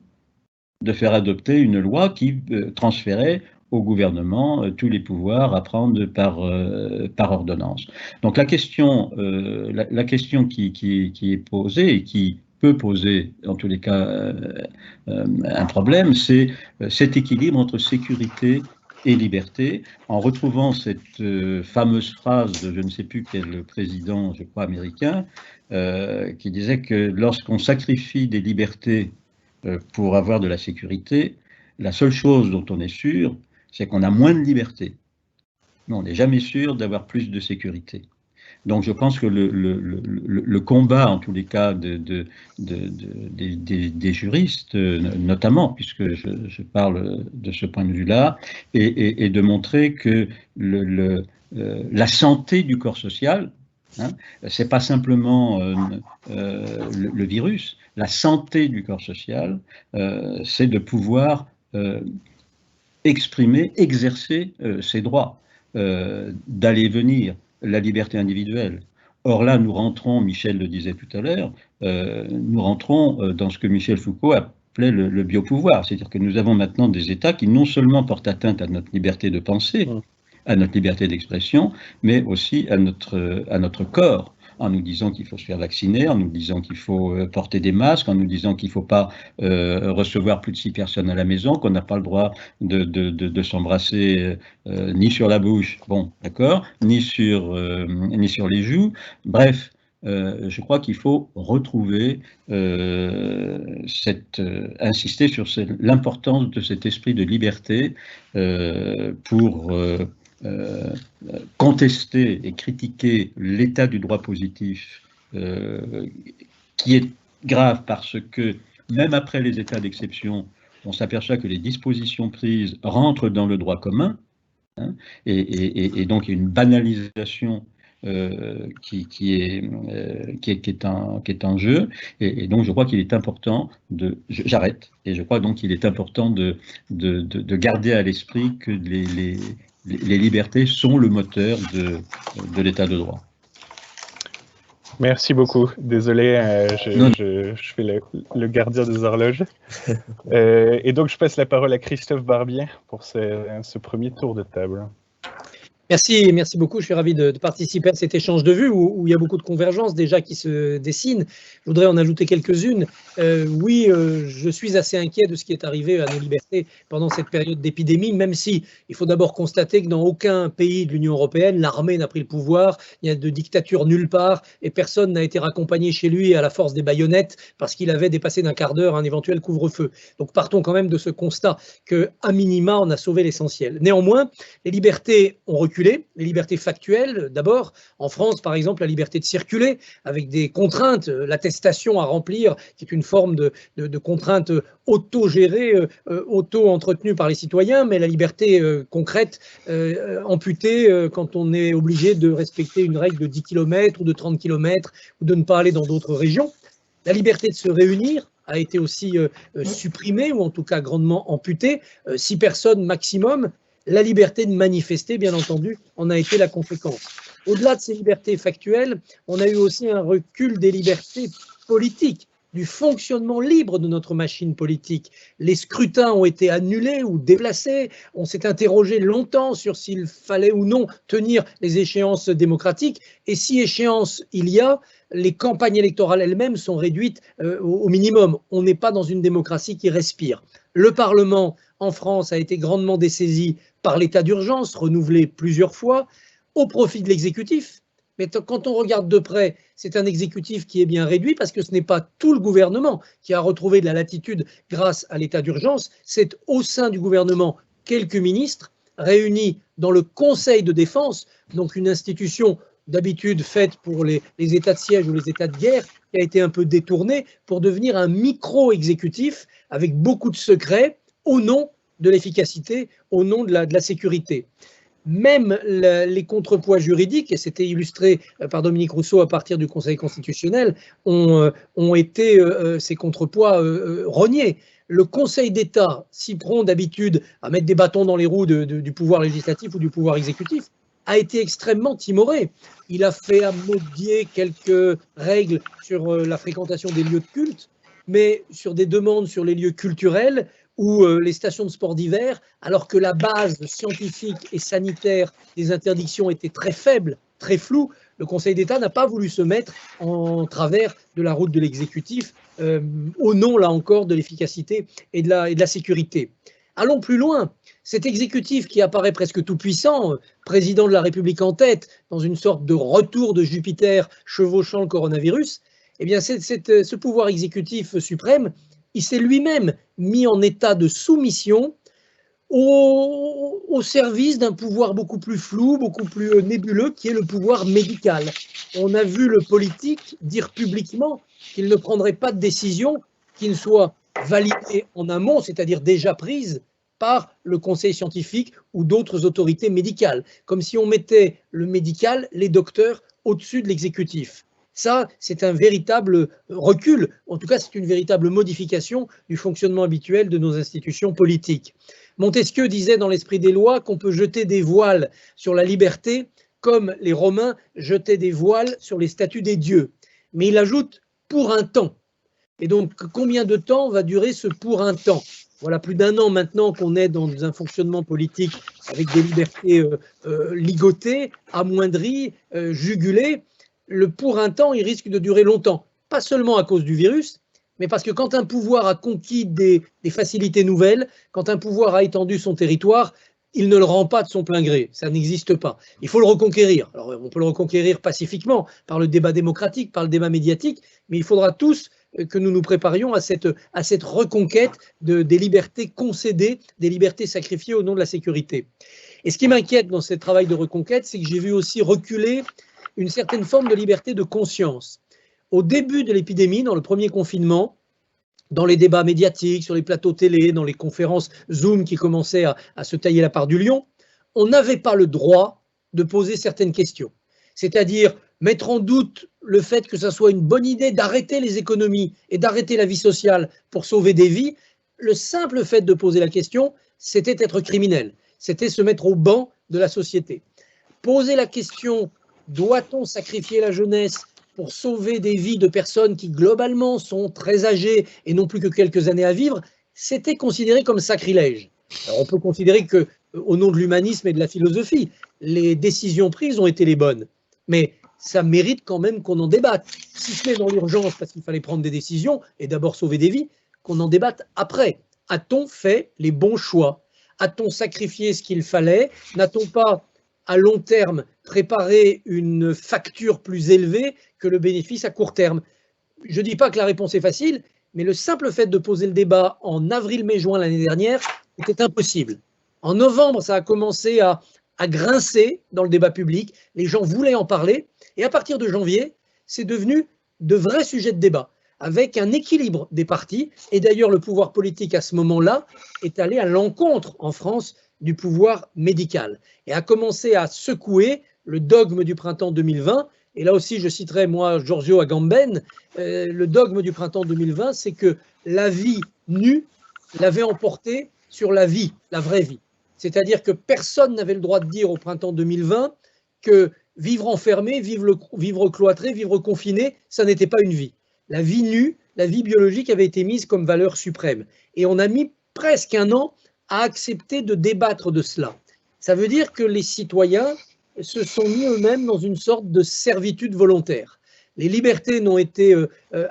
de faire adopter une loi qui transférait au gouvernement tous les pouvoirs à prendre par ordonnance. Donc la question qui est posée et qui peut poser, en tous les cas, un problème, c'est cet équilibre entre sécurité et liberté, en retrouvant cette fameuse phrase de je ne sais plus quel président, je crois américain, qui disait que lorsqu'on sacrifie des libertés pour avoir de la sécurité, la seule chose dont on est sûr, c'est qu'on a moins de liberté. Mais on n'est jamais sûr d'avoir plus de sécurité. Donc je pense que le combat, en tous les cas, des juristes, notamment, puisque je parle de ce point de vue-là, est de montrer que la santé du corps social, hein, c'est pas simplement le virus, la santé du corps social, c'est de pouvoir exprimer, exercer ses droits, d'aller et venir, la liberté individuelle. Or là, nous rentrons, Michel le disait tout à l'heure, nous rentrons dans ce que Michel Foucault appelait le biopouvoir, c'est-à-dire que nous avons maintenant des États qui non seulement portent atteinte à notre liberté de penser, à notre liberté d'expression, mais aussi à notre corps, en nous disant qu'il faut se faire vacciner, en nous disant qu'il faut porter des masques, en nous disant qu'il ne faut pas recevoir plus de 6 personnes à la maison, qu'on n'a pas le droit de s'embrasser ni sur la bouche, bon, d'accord, ni sur les joues. Bref, je crois qu'il faut retrouver, insister sur l'importance de cet esprit de liberté pour contester et critiquer l'état du droit positif qui est grave parce que même après les états d'exception, on s'aperçoit que les dispositions prises rentrent dans le droit commun, hein, et donc il y a une banalisation qui est en jeu, et donc je crois qu'il est important j'arrête, et je crois donc qu'il est important de garder à l'esprit que les libertés sont le moteur de l'état de droit. Merci beaucoup. Désolé, je fais le gardien des horloges. Et donc, je passe la parole à Christophe Barbier pour ce premier tour de table. Merci beaucoup. Je suis ravi de participer à cet échange de vues où il y a beaucoup de convergences déjà qui se dessinent. Je voudrais en ajouter quelques-unes. Oui, je suis assez inquiet de ce qui est arrivé à nos libertés pendant cette période d'épidémie, même si il faut d'abord constater que dans aucun pays de l'Union européenne, l'armée n'a pris le pouvoir, il y a de dictature nulle part et personne n'a été raccompagné chez lui à la force des baïonnettes parce qu'il avait dépassé d'un quart d'heure un éventuel couvre-feu. Donc partons quand même de ce constat qu'à minima, on a sauvé l'essentiel. Néanmoins, les libertés ont reculé. Les libertés factuelles, d'abord, en France par exemple, la liberté de circuler avec des contraintes, l'attestation à remplir qui est une forme de contrainte auto-gérée, auto-entretenue par les citoyens, mais la liberté concrète amputée quand on est obligé de respecter une règle de 10 km ou de 30 km ou de ne pas aller dans d'autres régions. La liberté de se réunir, a été aussi supprimée, ou en tout cas grandement amputée. 6 personnes maximum. La liberté de manifester, bien entendu, en a été la conséquence. Au-delà de ces libertés factuelles, on a eu aussi un recul des libertés politiques, du fonctionnement libre de notre machine politique. Les scrutins ont été annulés ou déplacés. On s'est interrogé longtemps sur s'il fallait ou non tenir les échéances démocratiques. Et si échéance il y a, les campagnes électorales elles-mêmes sont réduites au minimum. On n'est pas dans une démocratie qui respire. Le Parlement en France a été grandement dessaisi par l'état d'urgence, renouvelé plusieurs fois, au profit de l'exécutif. Mais quand on regarde de près, c'est un exécutif qui est bien réduit parce que ce n'est pas tout le gouvernement qui a retrouvé de la latitude grâce à l'état d'urgence. C'est au sein du gouvernement quelques ministres réunis dans le Conseil de défense, donc une institution d'habitude faite pour les états de siège ou les états de guerre, qui a été un peu détournée pour devenir un micro-exécutif avec beaucoup de secrets au nom de l'efficacité, au nom de la sécurité. Même les contrepoids juridiques, et c'était illustré par Dominique Rousseau à partir du Conseil constitutionnel, ont été ces contrepoids rognés. Le Conseil d'État, si prompt d'habitude à mettre des bâtons dans les roues du pouvoir législatif ou du pouvoir exécutif, a été extrêmement timoré. Il a fait amodier quelques règles sur la fréquentation des lieux de culte, mais sur des demandes sur les lieux culturels ou les stations de sport d'hiver, alors que la base scientifique et sanitaire des interdictions était très faible, très floue, le Conseil d'État n'a pas voulu se mettre en travers de la route de l'exécutif, au nom, là encore, de l'efficacité et de la sécurité. Allons plus loin. Cet exécutif qui apparaît presque tout-puissant, président de la République en tête, dans une sorte de retour de Jupiter chevauchant le coronavirus, eh bien, ce pouvoir exécutif suprême, il s'est lui-même mis en état de soumission au service d'un pouvoir beaucoup plus flou, beaucoup plus nébuleux, qui est le pouvoir médical. On a vu le politique dire publiquement qu'il ne prendrait pas de décision qui ne soit validée en amont, c'est-à-dire déjà prise par le conseil scientifique ou d'autres autorités médicales, comme si on mettait le médical, les docteurs, au-dessus de l'exécutif. Ça, c'est un véritable recul, en tout cas c'est une véritable modification du fonctionnement habituel de nos institutions politiques. Montesquieu disait dans l'Esprit des lois qu'on peut jeter des voiles sur la liberté comme les Romains jetaient des voiles sur les statues des dieux. Mais il ajoute « pour un temps ». Et donc, combien de temps va durer ce « pour un temps » ? Voilà plus d'1 an maintenant qu'on est dans un fonctionnement politique avec des libertés ligotées, amoindries, jugulées. Le pour un temps, il risque de durer longtemps. Pas seulement à cause du virus, mais parce que quand un pouvoir a conquis des facilités nouvelles, quand un pouvoir a étendu son territoire, il ne le rend pas de son plein gré. Ça n'existe pas. Il faut le reconquérir. Alors, on peut le reconquérir pacifiquement, par le débat démocratique, par le débat médiatique, mais il faudra tous que nous nous préparions à cette reconquête des libertés concédées, des libertés sacrifiées au nom de la sécurité. Et ce qui m'inquiète dans ce travail de reconquête, c'est que j'ai vu aussi reculer une certaine forme de liberté de conscience. Au début de l'épidémie, dans le premier confinement, dans les débats médiatiques, sur les plateaux télé, dans les conférences Zoom qui commençaient à se tailler la part du lion, on n'avait pas le droit de poser certaines questions. C'est-à-dire mettre en doute le fait que ça soit une bonne idée d'arrêter les économies et d'arrêter la vie sociale pour sauver des vies. Le simple fait de poser la question, c'était être criminel. C'était se mettre au banc de la société. Poser la question, doit-on sacrifier la jeunesse pour sauver des vies de personnes qui globalement sont très âgées et n'ont plus que quelques années à vivre, c'était considéré comme sacrilège. Alors on peut considérer que, au nom de l'humanisme et de la philosophie, les décisions prises ont été les bonnes. Mais ça mérite quand même qu'on en débatte. Si ce n'est dans l'urgence parce qu'il fallait prendre des décisions et d'abord sauver des vies, qu'on en débatte après. A-t-on fait les bons choix? A-t-on sacrifié ce qu'il fallait? N'a-t-on pas, à long terme, préparé une facture plus élevée que le bénéfice à court terme? Je ne dis pas que la réponse est facile, mais le simple fait de poser le débat en avril, mai, juin l'année dernière était impossible. En novembre, ça a commencé à grincer dans le débat public, les gens voulaient en parler, et à partir de janvier, c'est devenu de vrais sujets de débat, avec un équilibre des partis, et d'ailleurs le pouvoir politique à ce moment-là est allé à l'encontre en France du pouvoir médical, et a commencé à secouer le dogme du printemps 2020, et là aussi je citerai moi Giorgio Agamben, le dogme du printemps 2020, c'est que la vie nue l'avait emporté sur la vie, la vraie vie. C'est-à-dire que personne n'avait le droit de dire au printemps 2020 que vivre enfermé, vivre cloîtré, vivre confiné, ça n'était pas une vie. La vie nue, la vie biologique avait été mise comme valeur suprême. Et on a mis presque un an à accepter de débattre de cela. Ça veut dire que les citoyens se sont mis eux-mêmes dans une sorte de servitude volontaire. Les libertés n'ont été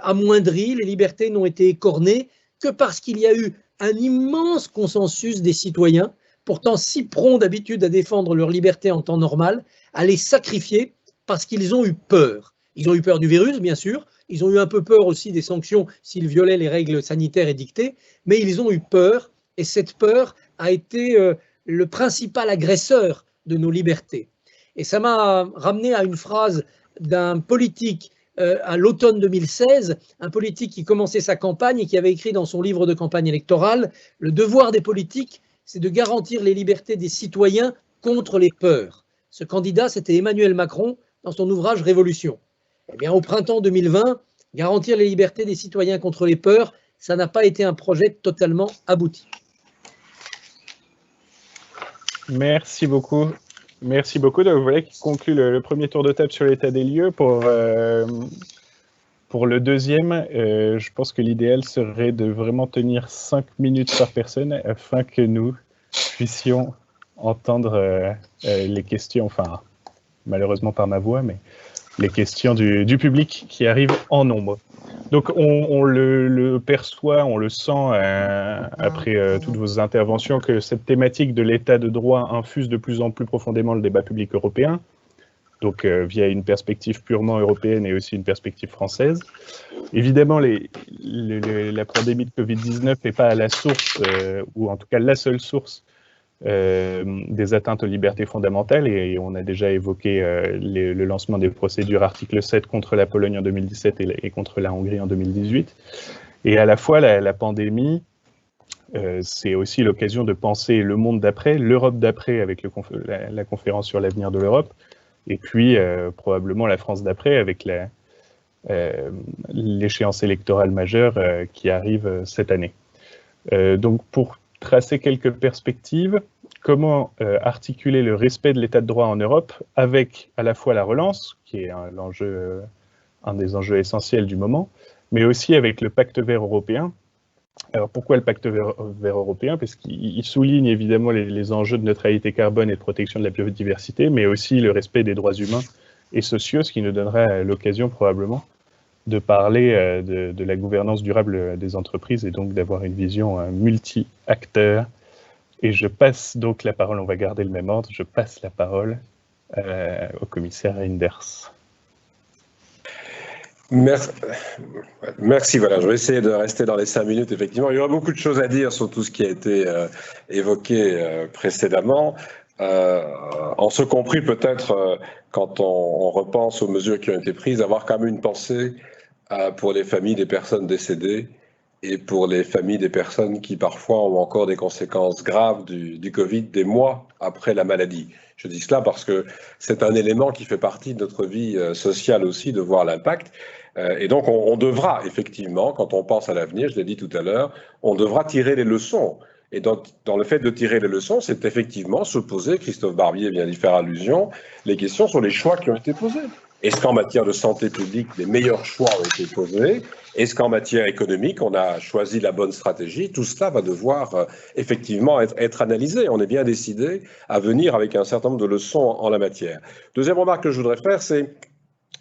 amoindries, les libertés n'ont été écornées que parce qu'il y a eu un immense consensus des citoyens, pourtant si prompts d'habitude à défendre leur liberté en temps normal, à les sacrifier parce qu'ils ont eu peur. Ils ont eu peur du virus, bien sûr, ils ont eu un peu peur aussi des sanctions s'ils violaient les règles sanitaires édictées, mais ils ont eu peur, et cette peur a été le principal agresseur de nos libertés. Et ça m'a ramené à une phrase d'un politique à l'automne 2016, un politique qui commençait sa campagne et qui avait écrit dans son livre de campagne électorale « Le devoir des politiques, c'est de garantir les libertés des citoyens contre les peurs ». Ce candidat, c'était Emmanuel Macron dans son ouvrage « Révolution ». Eh bien, au printemps 2020, garantir les libertés des citoyens contre les peurs, ça n'a pas été un projet totalement abouti. Merci beaucoup. Merci beaucoup. Donc, voilà qui conclut le premier tour de table sur l'état des lieux. Pour le deuxième, je pense que l'idéal serait de vraiment tenir 5 minutes par personne afin que nous puissions entendre les questions, enfin, malheureusement par ma voix, mais les questions du public qui arrivent en nombre. Donc, on le perçoit, on le sent après toutes vos interventions que cette thématique de l'état de droit infuse de plus en plus profondément le débat public européen, donc via une perspective purement européenne et aussi une perspective française. Évidemment, la pandémie de Covid-19 n'est pas à la source, ou en tout cas la seule source, des atteintes aux libertés fondamentales, et on a déjà évoqué le lancement des procédures article 7 contre la Pologne en 2017 et contre la Hongrie en 2018. Et à la fois, la pandémie, c'est aussi l'occasion de penser le monde d'après, l'Europe d'après avec la conférence sur l'avenir de l'Europe, et puis probablement la France d'après avec l'échéance électorale majeure qui arrive cette année. Donc pour tracer quelques perspectives, comment articuler le respect de l'état de droit en Europe avec à la fois la relance, qui est un des enjeux essentiels du moment, mais aussi avec le pacte vert européen. Alors pourquoi le pacte vert européen? Parce qu'il souligne évidemment les enjeux de neutralité carbone et de protection de la biodiversité, mais aussi le respect des droits humains et sociaux, ce qui nous donnera l'occasion probablement de parler de la gouvernance durable des entreprises et donc d'avoir une vision multi-acteurs. Et je passe donc la parole, on va garder le même ordre, je passe la parole au commissaire Reinders. Merci, voilà, je vais essayer de rester dans les 5 minutes, effectivement. Il y aura beaucoup de choses à dire sur tout ce qui a été évoqué précédemment. En ce compris, peut-être, quand on repense aux mesures qui ont été prises, avoir quand même une pensée pour les familles des personnes décédées et pour les familles des personnes qui parfois ont encore des conséquences graves du Covid des mois après la maladie. Je dis cela parce que c'est un élément qui fait partie de notre vie sociale aussi, de voir l'impact. Et donc on devra effectivement, quand on pense à l'avenir, je l'ai dit tout à l'heure, on devra tirer les leçons. Et dans le fait de tirer les leçons, c'est effectivement se poser, Christophe Barbier vient d'y faire allusion, les questions sur les choix qui ont été posés. Est-ce qu'en matière de santé publique, les meilleurs choix ont été posés? Est-ce qu'en matière économique, on a choisi la bonne stratégie? Tout cela va devoir effectivement être analysé. On est bien décidé à venir avec un certain nombre de leçons en la matière. Deuxième remarque que je voudrais faire, c'est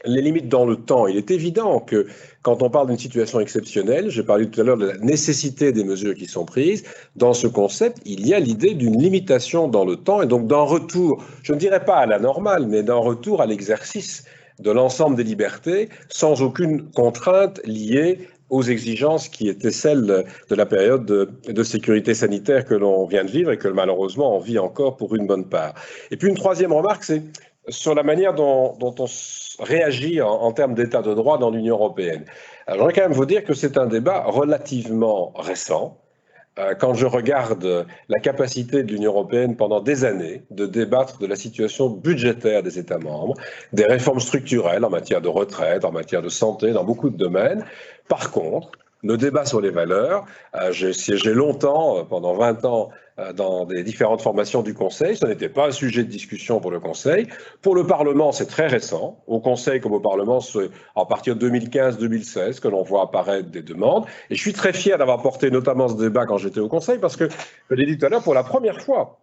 les limites dans le temps. Il est évident que quand on parle d'une situation exceptionnelle, j'ai parlé tout à l'heure de la nécessité des mesures qui sont prises, dans ce concept, il y a l'idée d'une limitation dans le temps et donc d'un retour, je ne dirais pas à la normale, mais d'un retour à l'exercice de l'ensemble des libertés sans aucune contrainte liée aux exigences qui étaient celles de la période de sécurité sanitaire que l'on vient de vivre et que malheureusement on vit encore pour une bonne part. Et puis une troisième remarque, c'est sur la manière dont on réagit en termes d'état de droit dans l'Union européenne. Alors, j'aimerais quand même vous dire que c'est un débat relativement récent. quand je regarde la capacité de l'Union européenne pendant des années de débattre de la situation budgétaire des États membres, des réformes structurelles en matière de retraite, en matière de santé, dans beaucoup de domaines. Par contre, le débat sur les valeurs, j'ai siégé longtemps, pendant 20 ans, dans des différentes formations du Conseil. Ce n'était pas un sujet de discussion pour le Conseil. Pour le Parlement, c'est très récent. Au Conseil comme au Parlement, c'est à partir de 2015-2016 que l'on voit apparaître des demandes. Et je suis très fier d'avoir porté notamment ce débat quand j'étais au Conseil, parce que, je l'ai dit tout à l'heure, pour la première fois,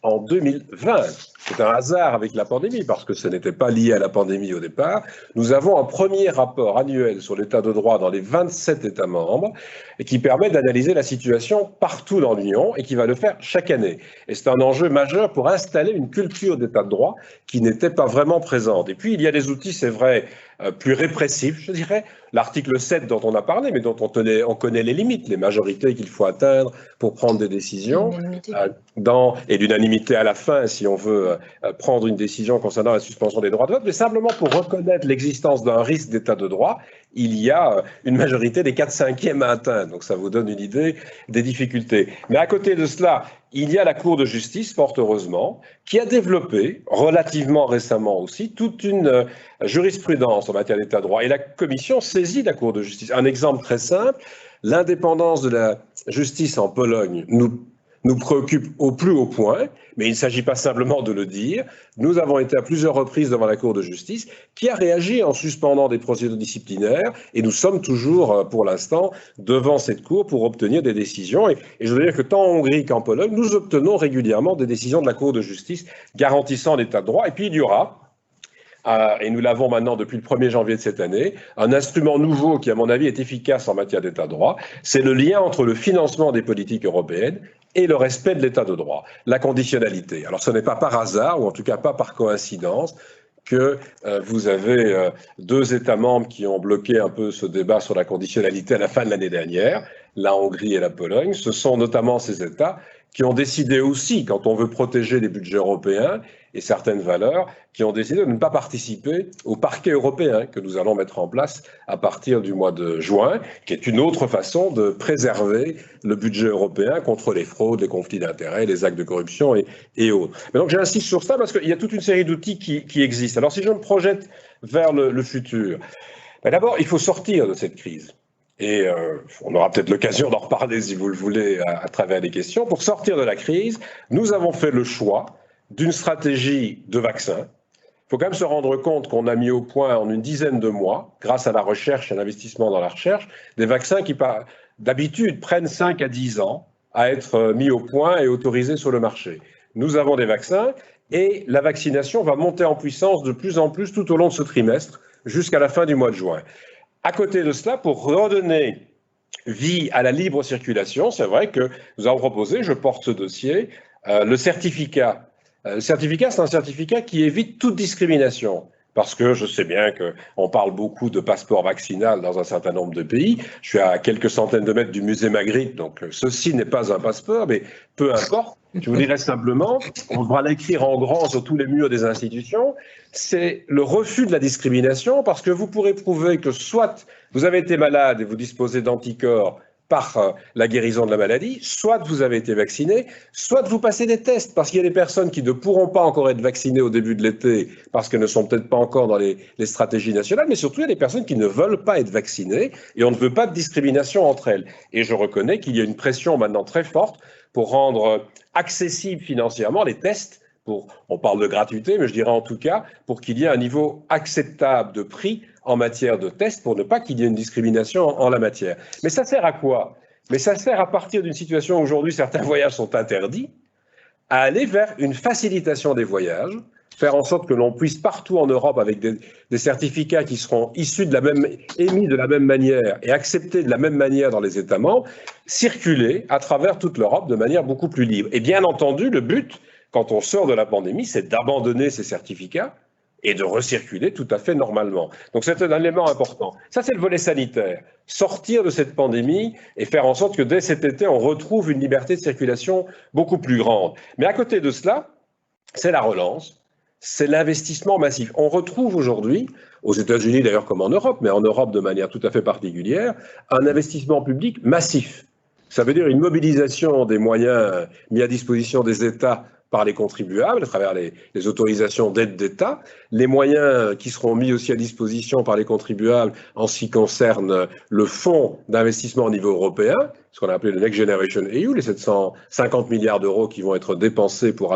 en 2020, c'est un hasard avec la pandémie, parce que ce n'était pas lié à la pandémie au départ, nous avons un premier rapport annuel sur l'état de droit dans les 27 États membres, et qui permet d'analyser la situation partout dans l'Union, et qui va le faire chaque année. Et c'est un enjeu majeur pour installer une culture d'état de droit qui n'était pas vraiment présente. Et puis, il y a des outils, c'est vrai, plus répressifs, je dirais. L'article 7 dont on a parlé, mais dont on connaît les limites, les majorités qu'il faut atteindre pour prendre des décisions, et l'unanimité à la fin, si on veut prendre une décision concernant la suspension des droits de vote, mais simplement pour reconnaître l'existence d'un risque d'état de droit, il y a une majorité des 4/5e à atteindre. Donc ça vous donne une idée des difficultés. Mais à côté de cela, il y a la Cour de justice, fort heureusement, qui a développé, relativement récemment aussi, toute une jurisprudence en matière d'état de droit. Et la Commission saisit la Cour de justice. Un exemple très simple, l'indépendance de la justice en Pologne nous préoccupe au plus haut point, mais il ne s'agit pas simplement de le dire. Nous avons été à plusieurs reprises devant la Cour de justice, qui a réagi en suspendant des procédures disciplinaires, et nous sommes toujours, pour l'instant, devant cette Cour pour obtenir des décisions. Et je veux dire que tant en Hongrie qu'en Pologne, nous obtenons régulièrement des décisions de la Cour de justice garantissant l'état de droit. Et puis il y aura, et nous l'avons maintenant depuis le 1er janvier de cette année, un instrument nouveau qui, à mon avis, est efficace en matière d'état de droit, c'est le lien entre le financement des politiques européennes et le respect de l'état de droit, la conditionnalité. Alors ce n'est pas par hasard, ou en tout cas pas par coïncidence, que vous avez 2 États membres qui ont bloqué un peu ce débat sur la conditionnalité à la fin de l'année dernière, la Hongrie et la Pologne. Ce sont notamment ces États qui ont décidé aussi, quand on veut protéger les budgets européens et certaines valeurs, qui ont décidé de ne pas participer au parquet européen que nous allons mettre en place à partir du mois de juin, qui est une autre façon de préserver le budget européen contre les fraudes, les conflits d'intérêts, les actes de corruption et autres. Mais donc j'insiste sur ça parce qu'il y a toute une série d'outils qui existent. Alors si je me projette vers le futur, d'abord il faut sortir de cette crise. Et on aura peut-être l'occasion d'en reparler si vous le voulez à travers les questions. Pour sortir de la crise, nous avons fait le choix d'une stratégie de vaccins. Il faut quand même se rendre compte qu'on a mis au point en une dizaine de mois, grâce à la recherche et à l'investissement dans la recherche, des vaccins qui d'habitude prennent 5 à 10 ans à être mis au point et autorisés sur le marché. Nous avons des vaccins et la vaccination va monter en puissance de plus en plus tout au long de ce trimestre jusqu'à la fin du mois de juin. À côté de cela, pour redonner vie à la libre circulation, c'est vrai que nous avons proposé, je porte ce dossier, le certificat. Le certificat, c'est un certificat qui évite toute discrimination. Parce que je sais bien qu'on parle beaucoup de passeport vaccinal dans un certain nombre de pays. Je suis à quelques centaines de mètres du musée Magritte, donc ceci n'est pas un passeport, mais peu importe. Je vous dirais simplement, on devra l'écrire en grand sur tous les murs des institutions, c'est le refus de la discrimination, parce que vous pourrez prouver que soit vous avez été malade et vous disposez d'anticorps par la guérison de la maladie, soit vous avez été vacciné, soit vous passez des tests, parce qu'il y a des personnes qui ne pourront pas encore être vaccinées au début de l'été, parce qu'elles ne sont peut-être pas encore dans les stratégies nationales, mais surtout il y a des personnes qui ne veulent pas être vaccinées, et on ne veut pas de discrimination entre elles. Et je reconnais qu'il y a une pression maintenant très forte pour rendre accessibles financièrement les tests, on parle de gratuité, mais je dirais en tout cas, pour qu'il y ait un niveau acceptable de prix en matière de tests, pour ne pas qu'il y ait une discrimination en la matière. Mais ça sert à quoi? Mais ça sert à partir d'une situation où aujourd'hui certains voyages sont interdits, à aller vers une facilitation des voyages, faire en sorte que l'on puisse partout en Europe, avec des certificats qui seront émis de la même manière et acceptés de la même manière dans les États membres, circuler à travers toute l'Europe de manière beaucoup plus libre. Et bien entendu, le but, quand on sort de la pandémie, c'est d'abandonner ces certificats et de recirculer tout à fait normalement. Donc c'est un élément important. Ça, c'est le volet sanitaire. Sortir de cette pandémie et faire en sorte que dès cet été, on retrouve une liberté de circulation beaucoup plus grande. Mais à côté de cela, c'est la relance, c'est l'investissement massif. On retrouve aujourd'hui, aux États-Unis d'ailleurs comme en Europe, mais en Europe de manière tout à fait particulière, un investissement public massif. Ça veut dire une mobilisation des moyens mis à disposition des États par les contribuables, à travers les autorisations d'aide d'État, les moyens qui seront mis aussi à disposition par les contribuables en ce qui concerne le fonds d'investissement au niveau européen, ce qu'on a appelé le Next Generation EU, les 750 milliards d'euros qui vont être dépensés pour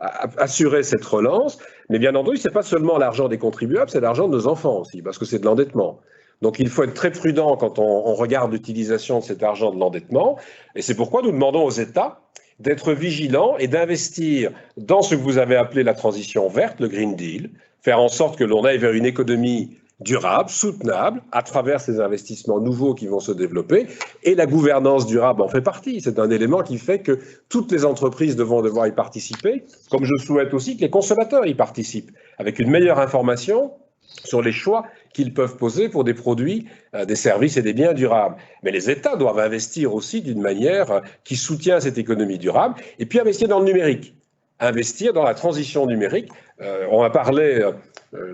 assurer cette relance. Mais bien entendu, ce n'est pas seulement l'argent des contribuables, c'est l'argent de nos enfants aussi, parce que c'est de l'endettement. Donc il faut être très prudent quand on regarde l'utilisation de cet argent de l'endettement. Et c'est pourquoi nous demandons aux États d'être vigilants et d'investir dans ce que vous avez appelé la transition verte, le Green Deal, faire en sorte que l'on aille vers une économie durable, soutenable, à travers ces investissements nouveaux qui vont se développer. Et la gouvernance durable en fait partie. C'est un élément qui fait que toutes les entreprises vont devoir y participer, comme je souhaite aussi que les consommateurs y participent, avec une meilleure information sur les choix qu'ils peuvent poser pour des produits, des services et des biens durables. Mais les États doivent investir aussi d'une manière qui soutient cette économie durable, et puis investir dans le numérique, investir dans la transition numérique. On a parlé,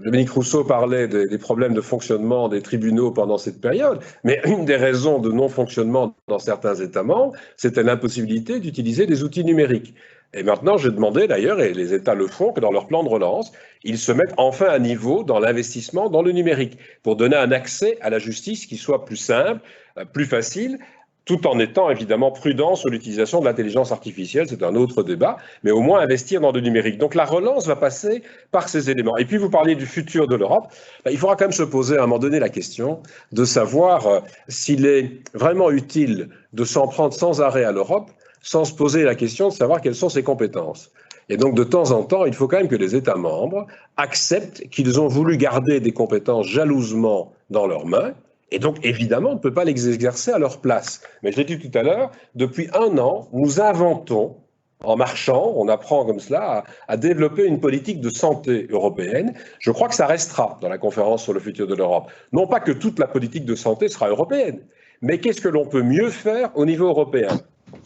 Dominique Rousseau parlait des problèmes de fonctionnement des tribunaux pendant cette période, mais une des raisons de non-fonctionnement dans certains États membres, c'était l'impossibilité d'utiliser des outils numériques. Et maintenant, j'ai demandé d'ailleurs, et les États le font, que dans leur plan de relance, ils se mettent enfin à niveau dans l'investissement dans le numérique, pour donner un accès à la justice qui soit plus simple, plus facile, tout en étant évidemment prudent sur l'utilisation de l'intelligence artificielle, c'est un autre débat, mais au moins investir dans le numérique. Donc la relance va passer par ces éléments. Et puis vous parliez du futur de l'Europe, il faudra quand même se poser à un moment donné la question de savoir s'il est vraiment utile de s'en prendre sans arrêt à l'Europe, sans se poser la question de savoir quelles sont ses compétences. Et donc, de temps en temps, il faut quand même que les États membres acceptent qu'ils ont voulu garder des compétences jalousement dans leurs mains, et donc, évidemment, on ne peut pas les exercer à leur place. Mais je l'ai dit tout à l'heure, depuis 1 an, nous inventons, en marchant, on apprend comme cela, à développer une politique de santé européenne. Je crois que ça restera dans la conférence sur le futur de l'Europe. Non pas que toute la politique de santé sera européenne, mais qu'est-ce que l'on peut mieux faire au niveau européen ?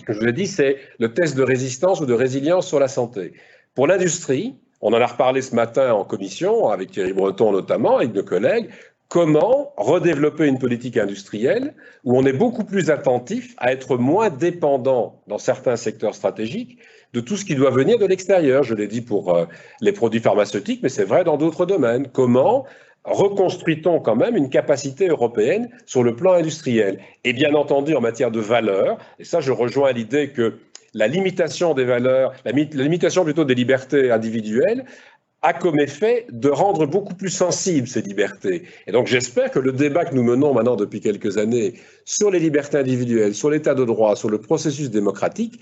Je vous l'ai dit, c'est le test de résistance ou de résilience sur la santé. Pour l'industrie, on en a reparlé ce matin en commission, avec Thierry Breton notamment, avec nos collègues, comment redévelopper une politique industrielle où on est beaucoup plus attentif à être moins dépendant dans certains secteurs stratégiques de tout ce qui doit venir de l'extérieur. Je l'ai dit pour les produits pharmaceutiques, mais c'est vrai dans d'autres domaines. Comment reconstruit-on quand même une capacité européenne sur le plan industriel? Et bien entendu, en matière de valeurs, et ça je rejoins l'idée que la limitation des valeurs, la limitation plutôt des libertés individuelles, a comme effet de rendre beaucoup plus sensibles ces libertés. Et donc j'espère que le débat que nous menons maintenant depuis quelques années sur les libertés individuelles, sur l'état de droit, sur le processus démocratique,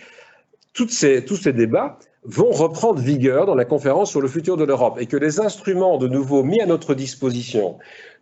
tous ces débats vont reprendre vigueur dans la conférence sur le futur de l'Europe et que les instruments de nouveau mis à notre disposition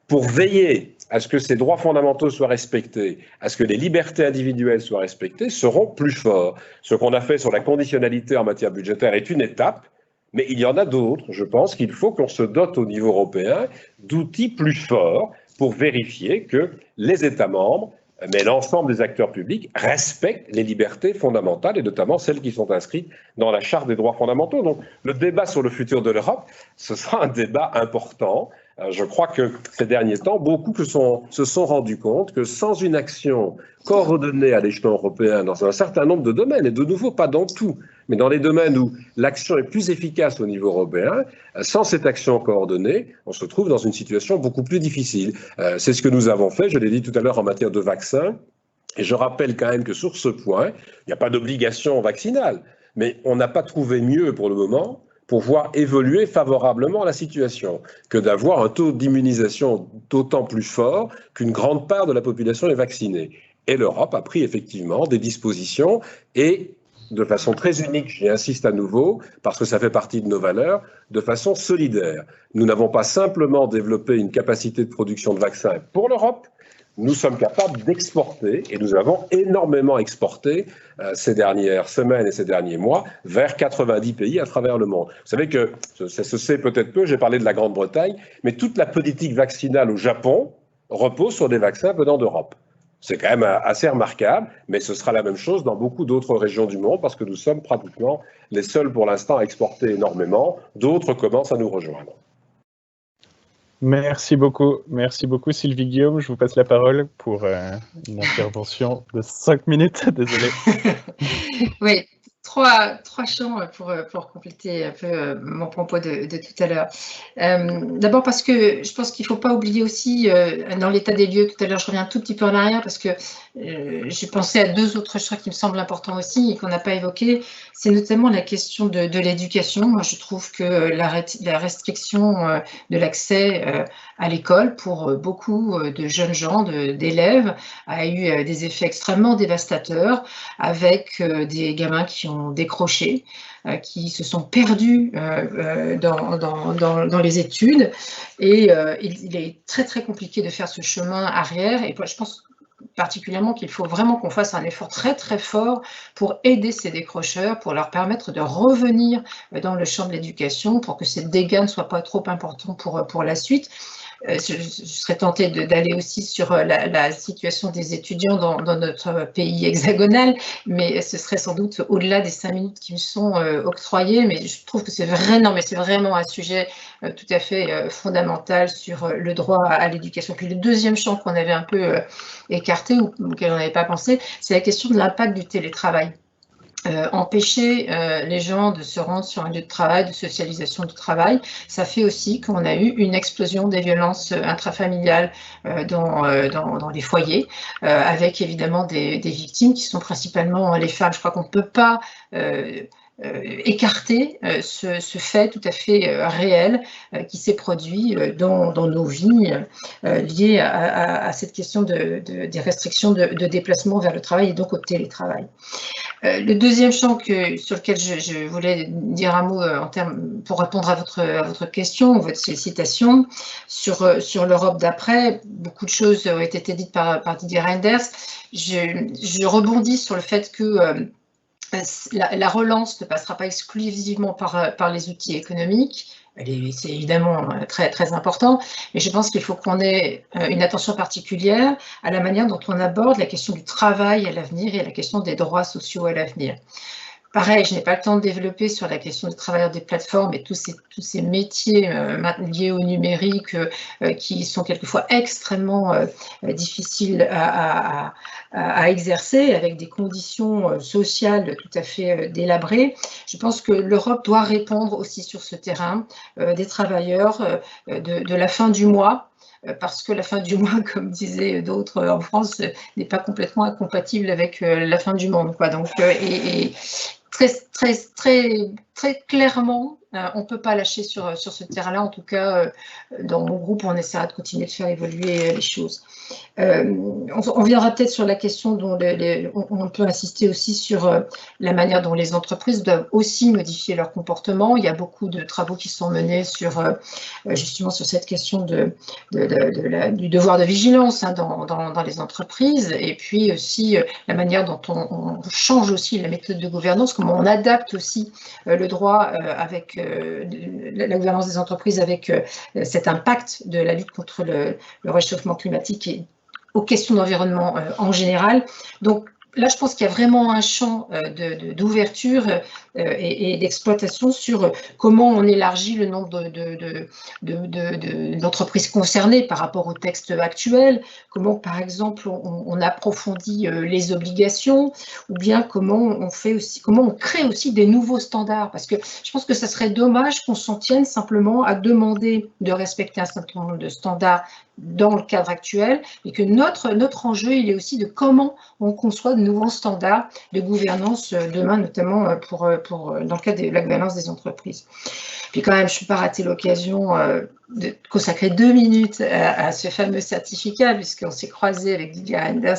pour veiller à ce que ces droits fondamentaux soient respectés, à ce que les libertés individuelles soient respectées, seront plus forts. Ce qu'on a fait sur la conditionnalité en matière budgétaire est une étape, mais il y en a d'autres. Je pense qu'il faut qu'on se dote au niveau européen d'outils plus forts pour vérifier que les États membres, mais l'ensemble des acteurs publics respectent les libertés fondamentales et notamment celles qui sont inscrites dans la Charte des droits fondamentaux. Donc le débat sur le futur de l'Europe, ce sera un débat important. Je crois que ces derniers temps, beaucoup se sont rendus compte que sans une action coordonnée à l'échelon européen dans un certain nombre de domaines, et de nouveau pas dans tout, mais dans les domaines où l'action est plus efficace au niveau européen, sans cette action coordonnée, on se trouve dans une situation beaucoup plus difficile. C'est ce que nous avons fait, je l'ai dit tout à l'heure en matière de vaccins, et je rappelle quand même que sur ce point, il n'y a pas d'obligation vaccinale, mais on n'a pas trouvé mieux pour le moment pour voir évoluer favorablement la situation, que d'avoir un taux d'immunisation d'autant plus fort qu'une grande part de la population est vaccinée. Et l'Europe a pris effectivement des dispositions et de façon très unique, j'y insiste à nouveau, parce que ça fait partie de nos valeurs, de façon solidaire. Nous n'avons pas simplement développé une capacité de production de vaccins pour l'Europe, nous sommes capables d'exporter, et nous avons énormément exporté ces dernières semaines et ces derniers mois vers 90 pays à travers le monde. Vous savez que, ça se sait peut-être peu, j'ai parlé de la Grande-Bretagne, mais toute la politique vaccinale au Japon repose sur des vaccins venant d'Europe. C'est quand même assez remarquable, mais ce sera la même chose dans beaucoup d'autres régions du monde parce que nous sommes pratiquement les seuls pour l'instant à exporter énormément. D'autres commencent à nous rejoindre. Merci beaucoup Sylvie Guillaume. Je vous passe la parole pour une intervention de 5 minutes, désolé. Oui, trois champs pour compléter un peu mon propos de tout à l'heure. D'abord parce que je pense qu'il ne faut pas oublier aussi, dans l'état des lieux, tout à l'heure je reviens un tout petit peu en arrière parce que j'ai pensé à 2 autres choix qui me semblent importants aussi et qu'on n'a pas évoqués. C'est notamment la question de l'éducation. Moi, je trouve que la restriction de l'accès à l'école pour beaucoup de jeunes gens, d'élèves, a eu des effets extrêmement dévastateurs avec des gamins qui ont décroché, qui se sont perdus dans les études. Et il est très, très compliqué de faire ce chemin arrière. Et je pense particulièrement qu'il faut vraiment qu'on fasse un effort très très fort pour aider ces décrocheurs, pour leur permettre de revenir dans le champ de l'éducation, pour que ces dégâts ne soient pas trop importants pour la suite. Je serais tentée d'aller aussi sur la situation des étudiants dans notre pays hexagonal, mais ce serait sans doute au-delà des 5 minutes qui me sont octroyées. Mais je trouve que c'est vraiment un sujet tout à fait fondamental sur le droit à l'éducation. Puis le deuxième champ qu'on avait un peu écarté ou auquel on n'avait pas pensé, c'est la question de l'impact du télétravail. Empêcher les gens de se rendre sur un lieu de travail, de socialisation du travail, ça fait aussi qu'on a eu une explosion des violences intrafamiliales dans les foyers, avec évidemment des victimes qui sont principalement les femmes. Je crois qu'on ne peut pas écarter ce fait tout à fait réel qui s'est produit dans nos vies liées à cette question des restrictions de déplacement vers le travail et donc au télétravail. Le deuxième champ sur lequel je voulais dire un mot pour répondre à votre question, votre sollicitation, sur l'Europe d'après, beaucoup de choses ont été dites par Didier Reynders. Je rebondis sur le fait que la relance ne passera pas exclusivement par les outils économiques. C'est évidemment très, très important, mais je pense qu'il faut qu'on ait une attention particulière à la manière dont on aborde la question du travail à l'avenir et la question des droits sociaux à l'avenir. Pareil, je n'ai pas le temps de développer sur la question des travailleurs des plateformes et tous ces métiers liés au numérique qui sont quelquefois extrêmement difficiles à exercer avec des conditions sociales tout à fait délabrées. Je pense que l'Europe doit répondre aussi sur ce terrain des travailleurs de la fin du mois, parce que la fin du mois, comme disaient d'autres en France, n'est pas complètement incompatible avec la fin du monde, quoi. Donc, très clairement, on ne peut pas lâcher sur ce terrain-là. En tout cas, dans mon groupe, on essaiera de continuer de faire évoluer les choses. On viendra peut-être sur la question dont on peut insister aussi sur la manière dont les entreprises doivent aussi modifier leur comportement. Il y a beaucoup de travaux qui sont menés justement sur cette question du devoir de vigilance dans les entreprises, et puis aussi la manière dont on change aussi la méthode de gouvernance, comment on adapte aussi le droit avec la gouvernance des entreprises avec cet impact de la lutte contre le réchauffement climatique et aux questions d'environnement en général. Donc là, je pense qu'il y a vraiment un champ d'ouverture et d'exploitation sur comment on élargit le nombre d'entreprises concernées par rapport au texte actuel, comment, par exemple, on approfondit les obligations, ou bien comment on crée aussi des nouveaux standards, parce que je pense que ça serait dommage qu'on s'en tienne simplement à demander de respecter un certain nombre de standards dans le cadre actuel, et que notre enjeu, il est aussi de comment on conçoit de nouveaux standards de gouvernance demain, notamment dans le cadre de la gouvernance des entreprises. Puis quand même, je ne suis pas raté l'occasion de consacrer 2 minutes à ce fameux certificat, puisqu'on s'est croisé avec Didier Reynders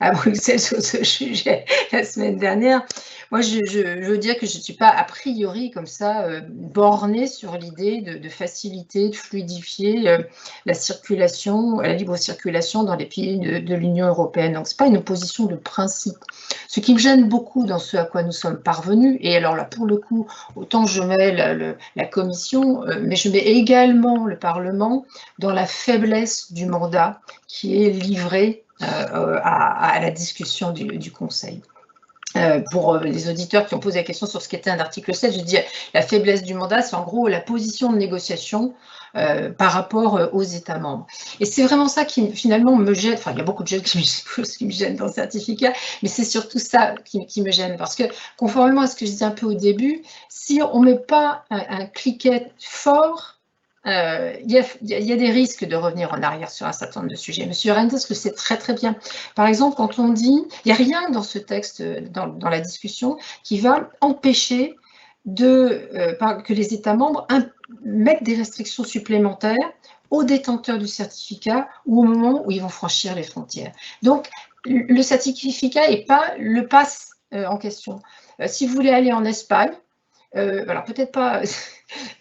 à Bruxelles sur ce sujet la semaine dernière. Moi, je veux dire que je ne suis pas a priori comme ça bornée sur l'idée de faciliter, de fluidifier la circulation, la libre circulation dans les pays de l'Union européenne. Donc, ce n'est pas une opposition de principe. Ce qui me gêne beaucoup dans ce à quoi nous sommes parvenus, et alors là, pour le coup, autant je mets la Commission, mais je mets également le Parlement dans la faiblesse du mandat qui est livré à la discussion du Conseil. Pour les auditeurs qui ont posé la question sur ce qu'était un article 7, je dis la faiblesse du mandat, c'est en gros la position de négociation par rapport aux États membres. Et c'est vraiment ça qui finalement me gêne, enfin il y a beaucoup de choses qui me gênent dans le certificat, mais c'est surtout ça qui me gêne, parce que conformément à ce que je disais un peu au début, si on ne met pas un cliquet fort, il y a des risques de revenir en arrière sur un certain nombre de sujets. Monsieur Reinders le sait très très bien. Par exemple, quand on dit, il n'y a rien dans ce texte, dans la discussion, qui va empêcher que les États membres mettent des restrictions supplémentaires aux détenteurs du certificat ou au moment où ils vont franchir les frontières. Donc, le certificat n'est pas le pass en question. Si vous voulez aller en Espagne, alors peut-être pas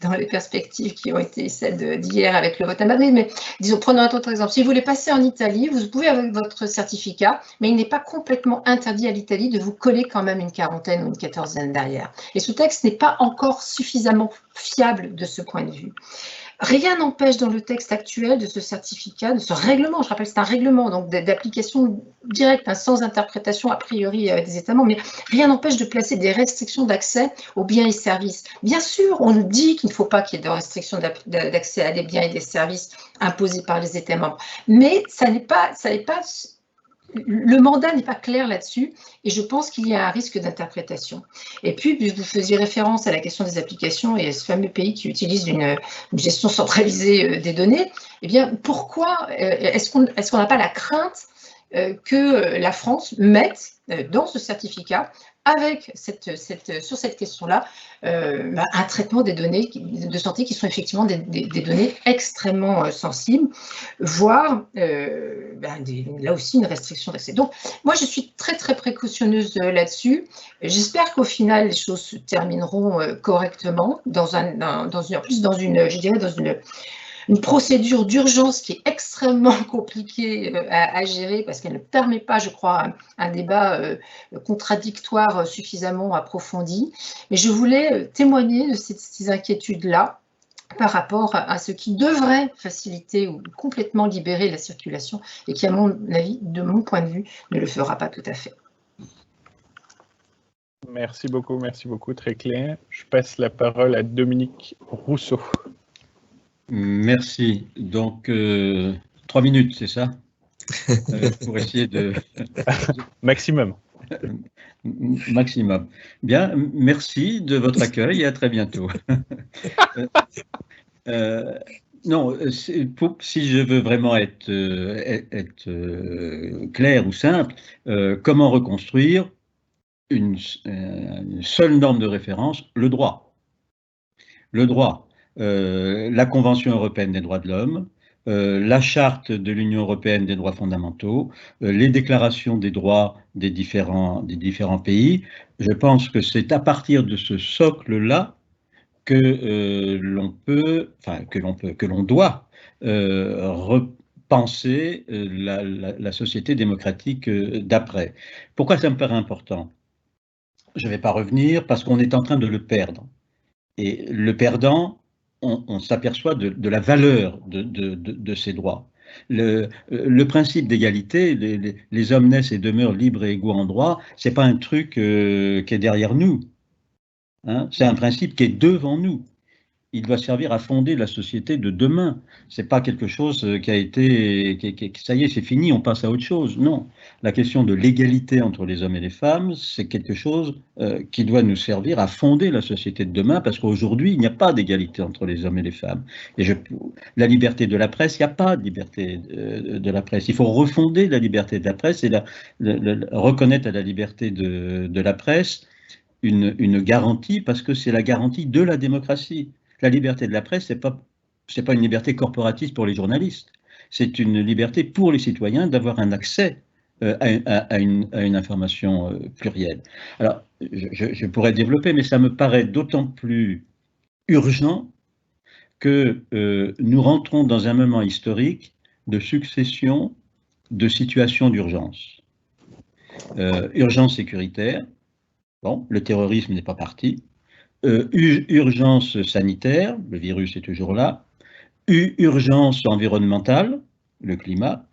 dans les perspectives qui ont été celles d'hier avec le vote à Madrid, mais disons, prenons un autre exemple. Si vous voulez passer en Italie, vous pouvez avoir votre certificat, mais il n'est pas complètement interdit à l'Italie de vous coller quand même une quarantaine ou une quatorzaine derrière. Et ce texte n'est pas encore suffisamment fiable de ce point de vue. Rien n'empêche dans le texte actuel de ce certificat, de ce règlement, je rappelle c'est un règlement donc d'application directe, sans interprétation a priori des États membres, mais rien n'empêche de placer des restrictions d'accès aux biens et services. Bien sûr, on nous dit qu'il ne faut pas qu'il y ait de restrictions d'accès à des biens et des services imposés par les États membres, mais le mandat n'est pas clair là-dessus et je pense qu'il y a un risque d'interprétation. Et puis, vous faisiez référence à la question des applications et à ce fameux pays qui utilise une gestion centralisée des données. Eh bien, pourquoi est-ce qu'on n'a pas la crainte que la France mette dans ce certificat, avec sur cette question-là, un traitement des données de santé qui sont effectivement des données extrêmement sensibles, voire là aussi une restriction d'accès. Donc, moi, je suis très, très précautionneuse là-dessus. J'espère qu'au final, les choses se termineront correctement, une procédure d'urgence qui est extrêmement compliquée à gérer parce qu'elle ne permet pas, je crois, un débat contradictoire suffisamment approfondi. Mais je voulais témoigner de ces inquiétudes-là par rapport à ce qui devrait faciliter ou complètement libérer la circulation et qui, à mon avis, de mon point de vue, ne le fera pas tout à fait. Merci beaucoup, très clair. Je passe la parole à Dominique Rousseau. Merci. Donc, 3 minutes, c'est ça pour essayer de… Maximum. Maximum. Bien, merci de votre accueil et à très bientôt. Non, si je veux vraiment être clair ou simple, comment reconstruire une seule norme de référence, le droit. Le droit. La Convention européenne des droits de l'homme, la Charte de l'Union européenne des droits fondamentaux, les déclarations des droits des différents pays. Je pense que c'est à partir de ce socle-là que l'on doit repenser la société démocratique d'après. Pourquoi ça me paraît important? Je ne vais pas revenir parce qu'on est en train de le perdre. Et le perdant, on s'aperçoit de la valeur de ces droits. Le principe d'égalité, les hommes naissent et demeurent libres et égaux en droit, ce n'est pas un truc qui est derrière nous. Hein, c'est un principe qui est devant nous. Il doit servir à fonder la société de demain. Ce n'est pas quelque chose qui a été… ça y est, c'est fini, on passe à autre chose. Non. La question de l'égalité entre les hommes et les femmes, c'est quelque chose qui doit nous servir à fonder la société de demain, parce qu'aujourd'hui, il n'y a pas d'égalité entre les hommes et les femmes. Et la liberté de la presse, il n'y a pas de liberté de la presse. Il faut refonder la liberté de la presse et reconnaître à la liberté de la presse une garantie, parce que c'est la garantie de la démocratie. La liberté de la presse, ce n'est pas une liberté corporatiste pour les journalistes, c'est une liberté pour les citoyens d'avoir un accès à une information plurielle. Alors, je pourrais développer, mais ça me paraît d'autant plus urgent que nous rentrons dans un moment historique de succession de situations d'urgence. Urgence sécuritaire, bon, le terrorisme n'est pas parti. Urgence sanitaire, le virus est toujours là. Urgence environnementale, le climat.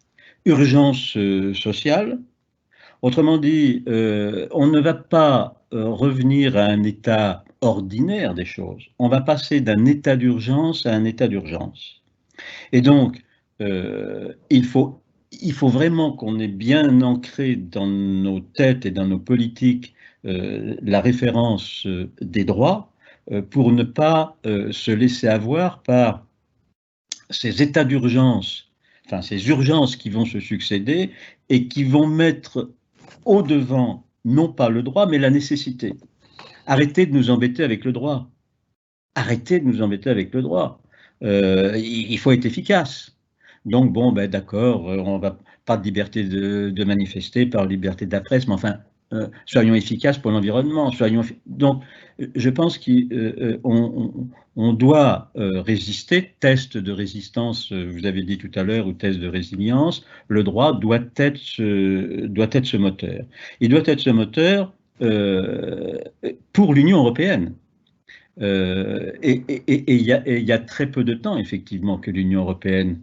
Urgence sociale. Autrement dit, on ne va pas revenir à un état ordinaire des choses. On va passer d'un état d'urgence à un état d'urgence. Et donc, il faut vraiment qu'on ait bien ancré dans nos têtes et dans nos politiques la référence des droits pour ne pas se laisser avoir par ces états d'urgence, enfin ces urgences qui vont se succéder et qui vont mettre au devant non pas le droit mais la nécessité. Arrêtez de nous embêter avec le droit. Arrêtez de nous embêter avec le droit. Il faut être efficace. Donc bon, ben d'accord, on va pas de liberté de manifester, pas de liberté de la presse, mais enfin, soyons efficaces pour l'environnement. Donc, je pense qu'on doit résister, test de résistance, vous avez dit tout à l'heure, ou test de résilience. Le droit doit être ce moteur. Il doit être ce moteur pour l'Union européenne. Et il y a très peu de temps, effectivement, que l'Union européenne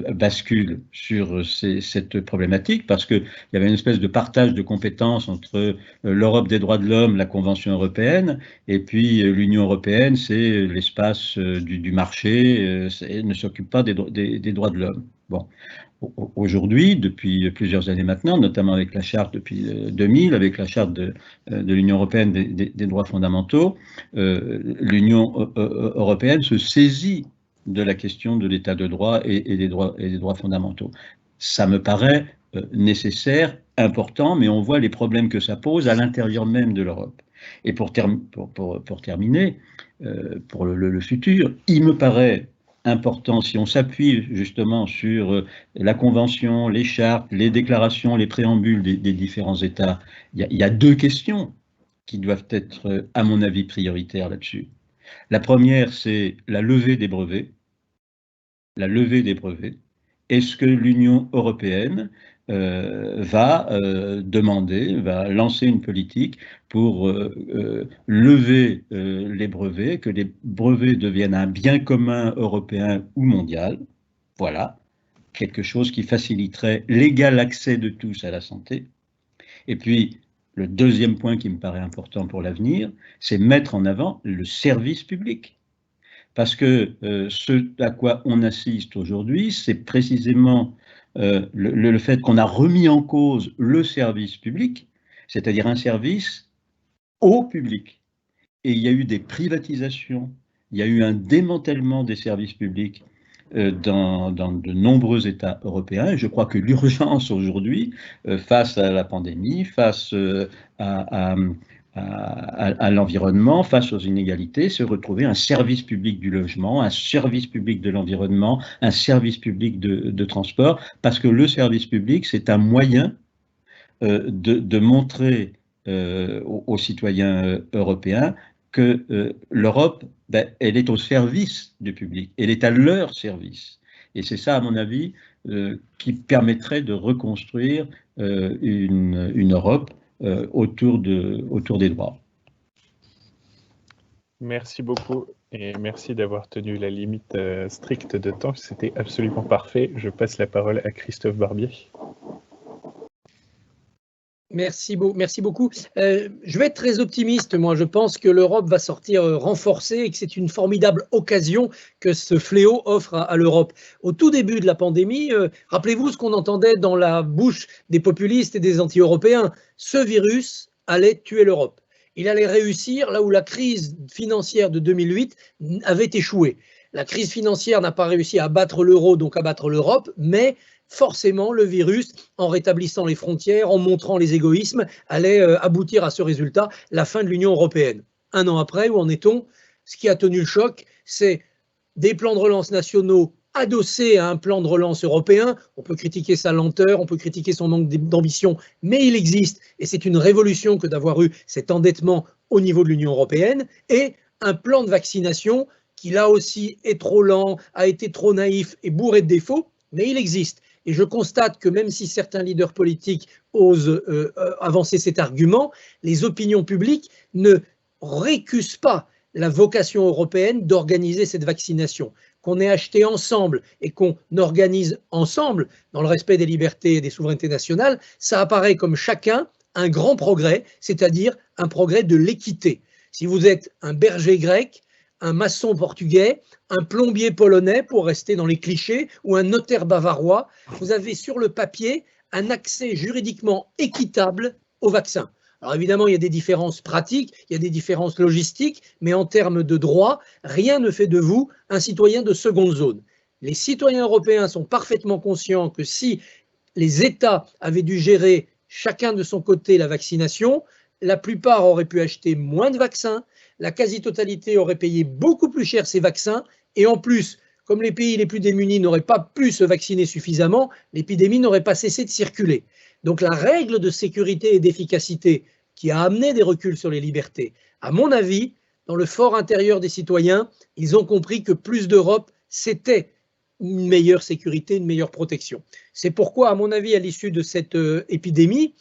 bascule sur cette problématique, parce qu'il y avait une espèce de partage de compétences entre l'Europe des droits de l'homme, la Convention européenne, et puis l'Union européenne, c'est l'espace du marché, ne s'occupe pas des droits de l'homme. Bon. Aujourd'hui, depuis plusieurs années maintenant, notamment avec la charte depuis 2000, avec la charte de l'Union européenne des droits fondamentaux, l'Union européenne se saisit de la question de l'état de droit et des droits fondamentaux. Ça me paraît nécessaire, important, mais on voit les problèmes que ça pose à l'intérieur même de l'Europe. Et pour terminer, pour le futur, il me paraît important, si on s'appuie justement sur la Convention, les chartes, les déclarations, les préambules des différents États, il y a deux questions qui doivent être, à mon avis, prioritaires là-dessus. La première, c'est la levée des brevets. La levée des brevets. Est-ce que l'Union européenne va lancer une politique pour lever les brevets, que les brevets deviennent un bien commun européen ou mondial? Voilà, quelque chose qui faciliterait l'égal accès de tous à la santé. Et puis, le deuxième point qui me paraît important pour l'avenir, c'est mettre en avant le service public. Parce que ce à quoi on assiste aujourd'hui, c'est précisément le fait qu'on a remis en cause le service public, c'est-à-dire un service au public. Et il y a eu des privatisations, il y a eu un démantèlement des services publics dans de nombreux États européens. Et je crois que l'urgence aujourd'hui, face à la pandémie, face à l'environnement, face aux inégalités, se retrouver un service public du logement, un service public de l'environnement, un service public de transport, parce que le service public, c'est un moyen de montrer aux citoyens européens que l'Europe, elle est au service du public, elle est à leur service. Et c'est ça, à mon avis, qui permettrait de reconstruire une Europe autour des droits. Merci beaucoup et merci d'avoir tenu la limite stricte de temps. C'était absolument parfait. Je passe la parole à Christophe Barbier. Merci beaucoup. Je vais être très optimiste, moi. Je pense que l'Europe va sortir renforcée et que c'est une formidable occasion que ce fléau offre à l'Europe. Au tout début de la pandémie, rappelez-vous ce qu'on entendait dans la bouche des populistes et des anti-européens. Ce virus allait tuer l'Europe. Il allait réussir là où la crise financière de 2008 avait échoué. La crise financière n'a pas réussi à battre l'euro, donc à battre l'Europe, mais forcément, le virus, en rétablissant les frontières, en montrant les égoïsmes, allait aboutir à ce résultat, la fin de l'Union européenne. Un an après, où en est-on? Ce qui a tenu le choc, c'est des plans de relance nationaux adossés à un plan de relance européen. On peut critiquer sa lenteur, on peut critiquer son manque d'ambition, mais il existe, et c'est une révolution que d'avoir eu cet endettement au niveau de l'Union européenne, et un plan de vaccination qui, là aussi, est trop lent, a été trop naïf et bourré de défauts, mais il existe. Et je constate que même si certains leaders politiques osent avancer cet argument, les opinions publiques ne récusent pas la vocation européenne d'organiser cette vaccination. qu'on ait acheté ensemble et qu'on organise ensemble, dans le respect des libertés et des souverainetés nationales, ça apparaît comme chacun un grand progrès, c'est-à-dire un progrès de l'équité. Si vous êtes un berger grec, un maçon portugais, un plombier polonais, pour rester dans les clichés, ou un notaire bavarois, vous avez sur le papier un accès juridiquement équitable au vaccin. Alors évidemment, il y a des différences pratiques, il y a des différences logistiques, mais en termes de droit, rien ne fait de vous un citoyen de seconde zone. Les citoyens européens sont parfaitement conscients que si les États avaient dû gérer chacun de son côté la vaccination, la plupart auraient pu acheter moins de vaccins, la quasi-totalité aurait payé beaucoup plus cher ces vaccins, et en plus, comme les pays les plus démunis n'auraient pas pu se vacciner suffisamment, l'épidémie n'aurait pas cessé de circuler. Donc la règle de sécurité et d'efficacité qui a amené des reculs sur les libertés, à mon avis, dans le fort intérieur des citoyens, ils ont compris que plus d'Europe, c'était une meilleure sécurité, une meilleure protection. C'est pourquoi, à mon avis, à l'issue de cette épidémie,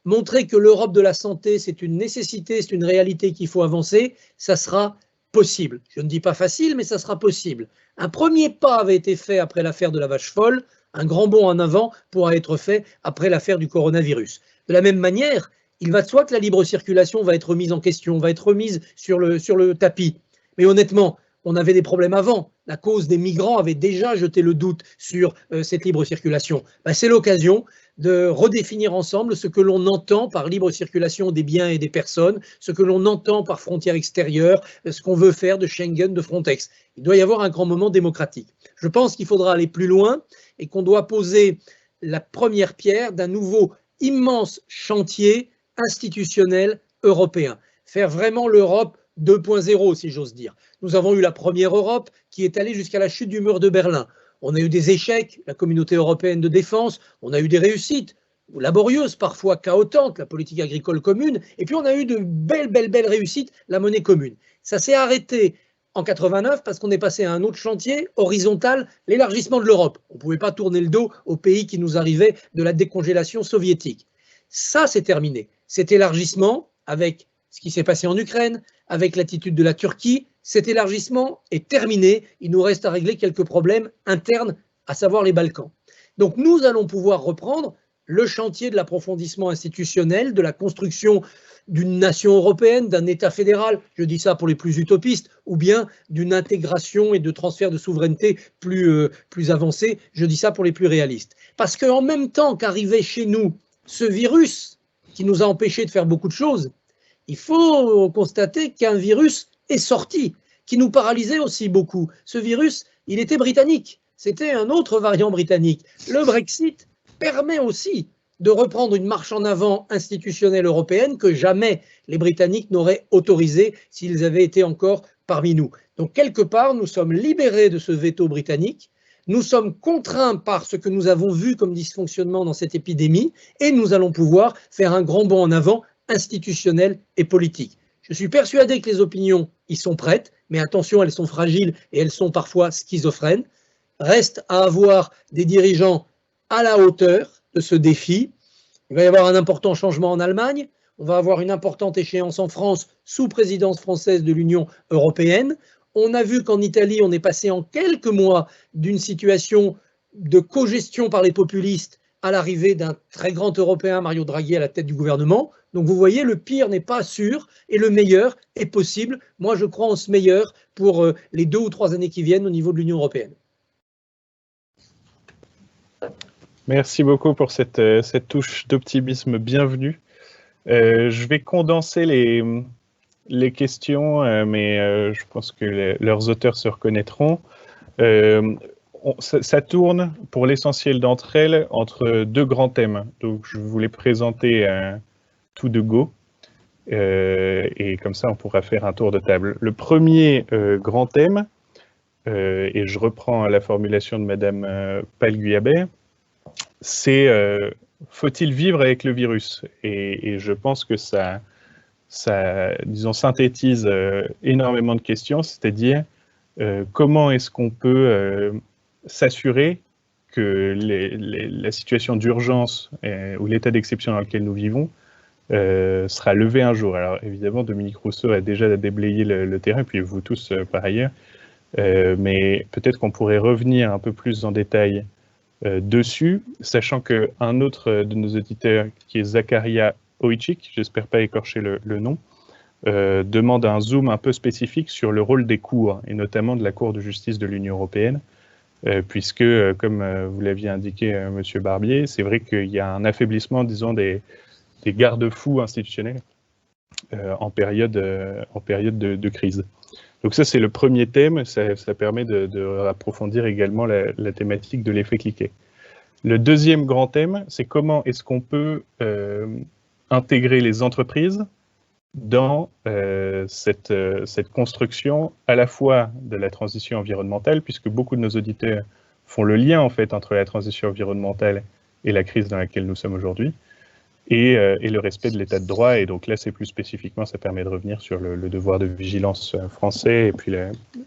montrer que l'Europe de la santé, c'est une nécessité, c'est une réalité qu'il faut avancer, ça sera possible. Je ne dis pas facile, mais ça sera possible. Un premier pas avait été fait après l'affaire de la vache folle, un grand bond en avant pourra être fait après l'affaire du coronavirus. De la même manière, il va de soi que la libre circulation va être remise en question, va être remise sur le tapis. Mais honnêtement, on avait des problèmes avant. La cause des migrants avait déjà jeté le doute sur cette libre circulation. C'est l'occasion de redéfinir ensemble ce que l'on entend par libre circulation des biens et des personnes, ce que l'on entend par frontières extérieures, ce qu'on veut faire de Schengen, de Frontex. Il doit y avoir un grand moment démocratique. Je pense qu'il faudra aller plus loin et qu'on doit poser la première pierre d'un nouveau immense chantier institutionnel européen. Faire vraiment l'Europe 2.0, si j'ose dire. Nous avons eu la première Europe qui est allée jusqu'à la chute du mur de Berlin. On a eu des échecs, la communauté européenne de défense, on a eu des réussites, laborieuses, parfois chaotantes, la politique agricole commune, et puis on a eu de belles réussites, la monnaie commune. Ça s'est arrêté en 89 parce qu'on est passé à un autre chantier horizontal, l'élargissement de l'Europe. On ne pouvait pas tourner le dos aux pays qui nous arrivaient de la décongélation soviétique. Ça, c'est terminé. Cet élargissement, avec ce qui s'est passé en Ukraine, avec l'attitude de la Turquie, cet élargissement est terminé. Il nous reste à régler quelques problèmes internes, à savoir les Balkans. Donc nous allons pouvoir reprendre le chantier de l'approfondissement institutionnel, de la construction d'une nation européenne, d'un État fédéral, je dis ça pour les plus utopistes, ou bien d'une intégration et de transfert de souveraineté plus avancée, je dis ça pour les plus réalistes. Parce qu'en même temps qu'arrivait chez nous ce virus qui nous a empêchés de faire beaucoup de choses, il faut constater qu'un virus est sorti, qui nous paralysait aussi beaucoup. Ce virus, il était britannique, c'était un autre variant britannique. Le Brexit permet aussi de reprendre une marche en avant institutionnelle européenne que jamais les Britanniques n'auraient autorisée s'ils avaient été encore parmi nous. Donc quelque part, nous sommes libérés de ce veto britannique, nous sommes contraints par ce que nous avons vu comme dysfonctionnement dans cette épidémie et nous allons pouvoir faire un grand bond en avant institutionnel et politique. Je suis persuadé que les opinions y sont prêtes, mais attention, elles sont fragiles et elles sont parfois schizophrènes. Reste à avoir des dirigeants à la hauteur de ce défi. Il va y avoir un important changement en Allemagne, on va avoir une importante échéance en France sous présidence française de l'Union européenne. On a vu qu'en Italie, on est passé en quelques mois d'une situation de cogestion par les populistes à l'arrivée d'un très grand Européen, Mario Draghi, à la tête du gouvernement. Donc vous voyez, le pire n'est pas sûr et le meilleur est possible. Moi, je crois en ce meilleur pour les 2 ou 3 années qui viennent au niveau de l'Union européenne. Merci beaucoup pour cette touche d'optimisme bienvenue. Je vais condenser les questions, mais je pense que leurs auteurs se reconnaîtront. Ça tourne, pour l'essentiel d'entre elles, entre 2 grands thèmes. Donc, je vous les présenter tout de go, et comme ça, on pourra faire un tour de table. Le premier grand thème, et je reprends la formulation de Madame Palguyabet, c'est faut-il vivre avec le virus? Et je pense que ça disons, synthétise énormément de questions, c'est-à-dire comment est-ce qu'on peut s'assurer que la situation d'urgence ou l'état d'exception dans lequel nous vivons sera levé un jour. Alors évidemment, Dominique Rousseau a déjà déblayé le terrain, puis vous tous par ailleurs. mais peut-être qu'on pourrait revenir un peu plus en détail dessus, sachant qu'un autre de nos auditeurs, qui est Zakaria Oichik, j'espère pas écorcher le nom, demande un zoom un peu spécifique sur le rôle des cours, et notamment de la Cour de justice de l'Union européenne, puisque, comme vous l'aviez indiqué, Monsieur Barbier, c'est vrai qu'il y a un affaiblissement, disons, des garde-fous institutionnels en période de crise. Donc ça, c'est le premier thème, ça permet de approfondir également la thématique de l'effet cliquet. Le deuxième grand thème, c'est comment est-ce qu'on peut intégrer les entreprises dans cette construction à la fois de la transition environnementale, puisque beaucoup de nos auditeurs font le lien en fait entre la transition environnementale et la crise dans laquelle nous sommes aujourd'hui, et le respect de l'état de droit. Et donc là, c'est plus spécifiquement, ça permet de revenir sur le devoir de vigilance français et puis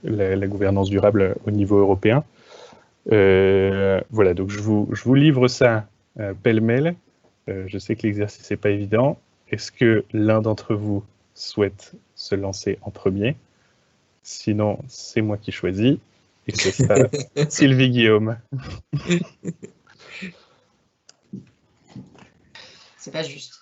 la gouvernance durable au niveau européen. Voilà, donc je vous livre ça pêle-mêle. Je sais que l'exercice n'est pas évident. Est-ce que l'un d'entre vous souhaite se lancer en premier? Sinon, c'est moi qui choisis. Et ce sera Sylvie Guillaume. C'est pas juste.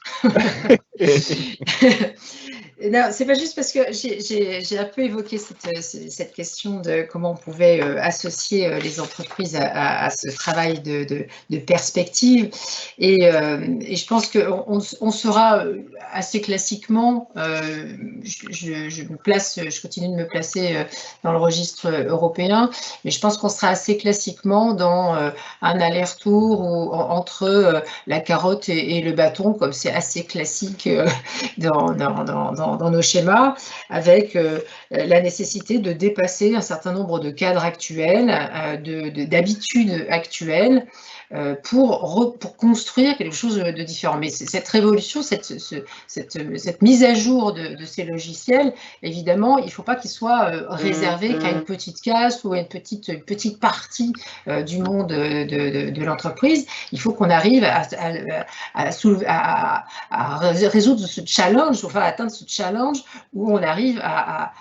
Non, c'est pas juste parce que j'ai un peu évoqué cette question de comment on pouvait associer les entreprises à ce travail de perspective. Et je pense qu'on sera assez classiquement, je continue de me placer dans le registre européen, mais je pense qu'on sera assez classiquement dans un aller-retour entre la carotte et le bâton, comme c'est assez classique dans nos schémas, avec la nécessité de dépasser un certain nombre de cadres actuels, d'habitudes actuelles, pour construire quelque chose de différent. Mais cette révolution, cette mise à jour de ces logiciels, évidemment, il ne faut pas qu'il soit réservé qu'à une petite caste ou à une petite partie du monde de l'entreprise. Il faut qu'on arrive à résoudre ce challenge, enfin à atteindre ce challenge où on arrive à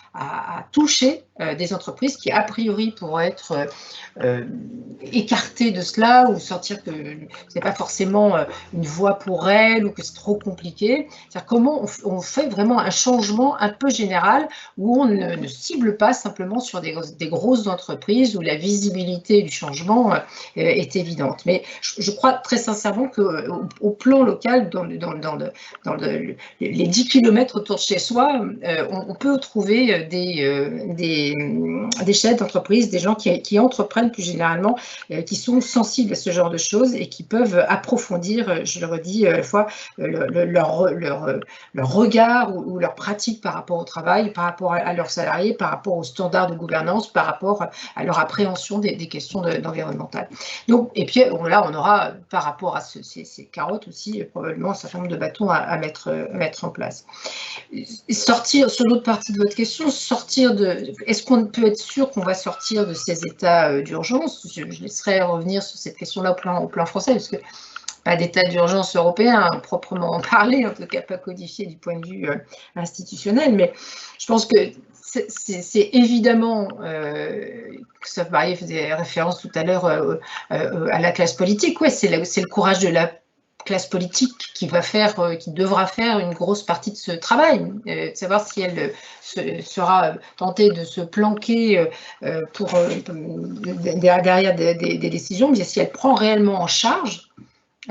toucher des entreprises qui, a priori, pourraient être écartées de cela ou sentir que ce n'est pas forcément une voie pour elles ou que c'est trop compliqué. C'est-à-dire comment on fait vraiment un changement un peu général où on ne cible pas simplement sur des grosses entreprises où la visibilité du changement est évidente. Mais je crois très sincèrement qu'au plan local, dans les 10 km autour de chez soi, on peut trouver des chefs d'entreprise, des gens qui entreprennent plus généralement, qui sont sensibles à ce genre de choses et qui peuvent approfondir, je le redis à la fois, leur regard ou leur pratique par rapport au travail, par rapport à leurs salariés, par rapport aux standards de gouvernance, par rapport à leur appréhension des questions environnementales. Donc, et puis là, on aura par rapport à ces carottes aussi probablement un certain nombre de bâtons à mettre en place. Sortir, sur l'autre partie de votre question, est-ce qu'on peut être sûr qu'on va sortir de ces états d'urgence? Je laisserai revenir sur cette question-là au plan français, parce que pas d'état d'urgence européen proprement parlé, en tout cas pas codifié du point de vue institutionnel, mais je pense que c'est évidemment, Christophe Barbier faisait référence tout à l'heure à la classe politique, ouais, c'est le courage de la classe politique qui devra faire une grosse partie de ce travail, de savoir si elle sera tentée de se planquer derrière des décisions, mais si elle prend réellement en charge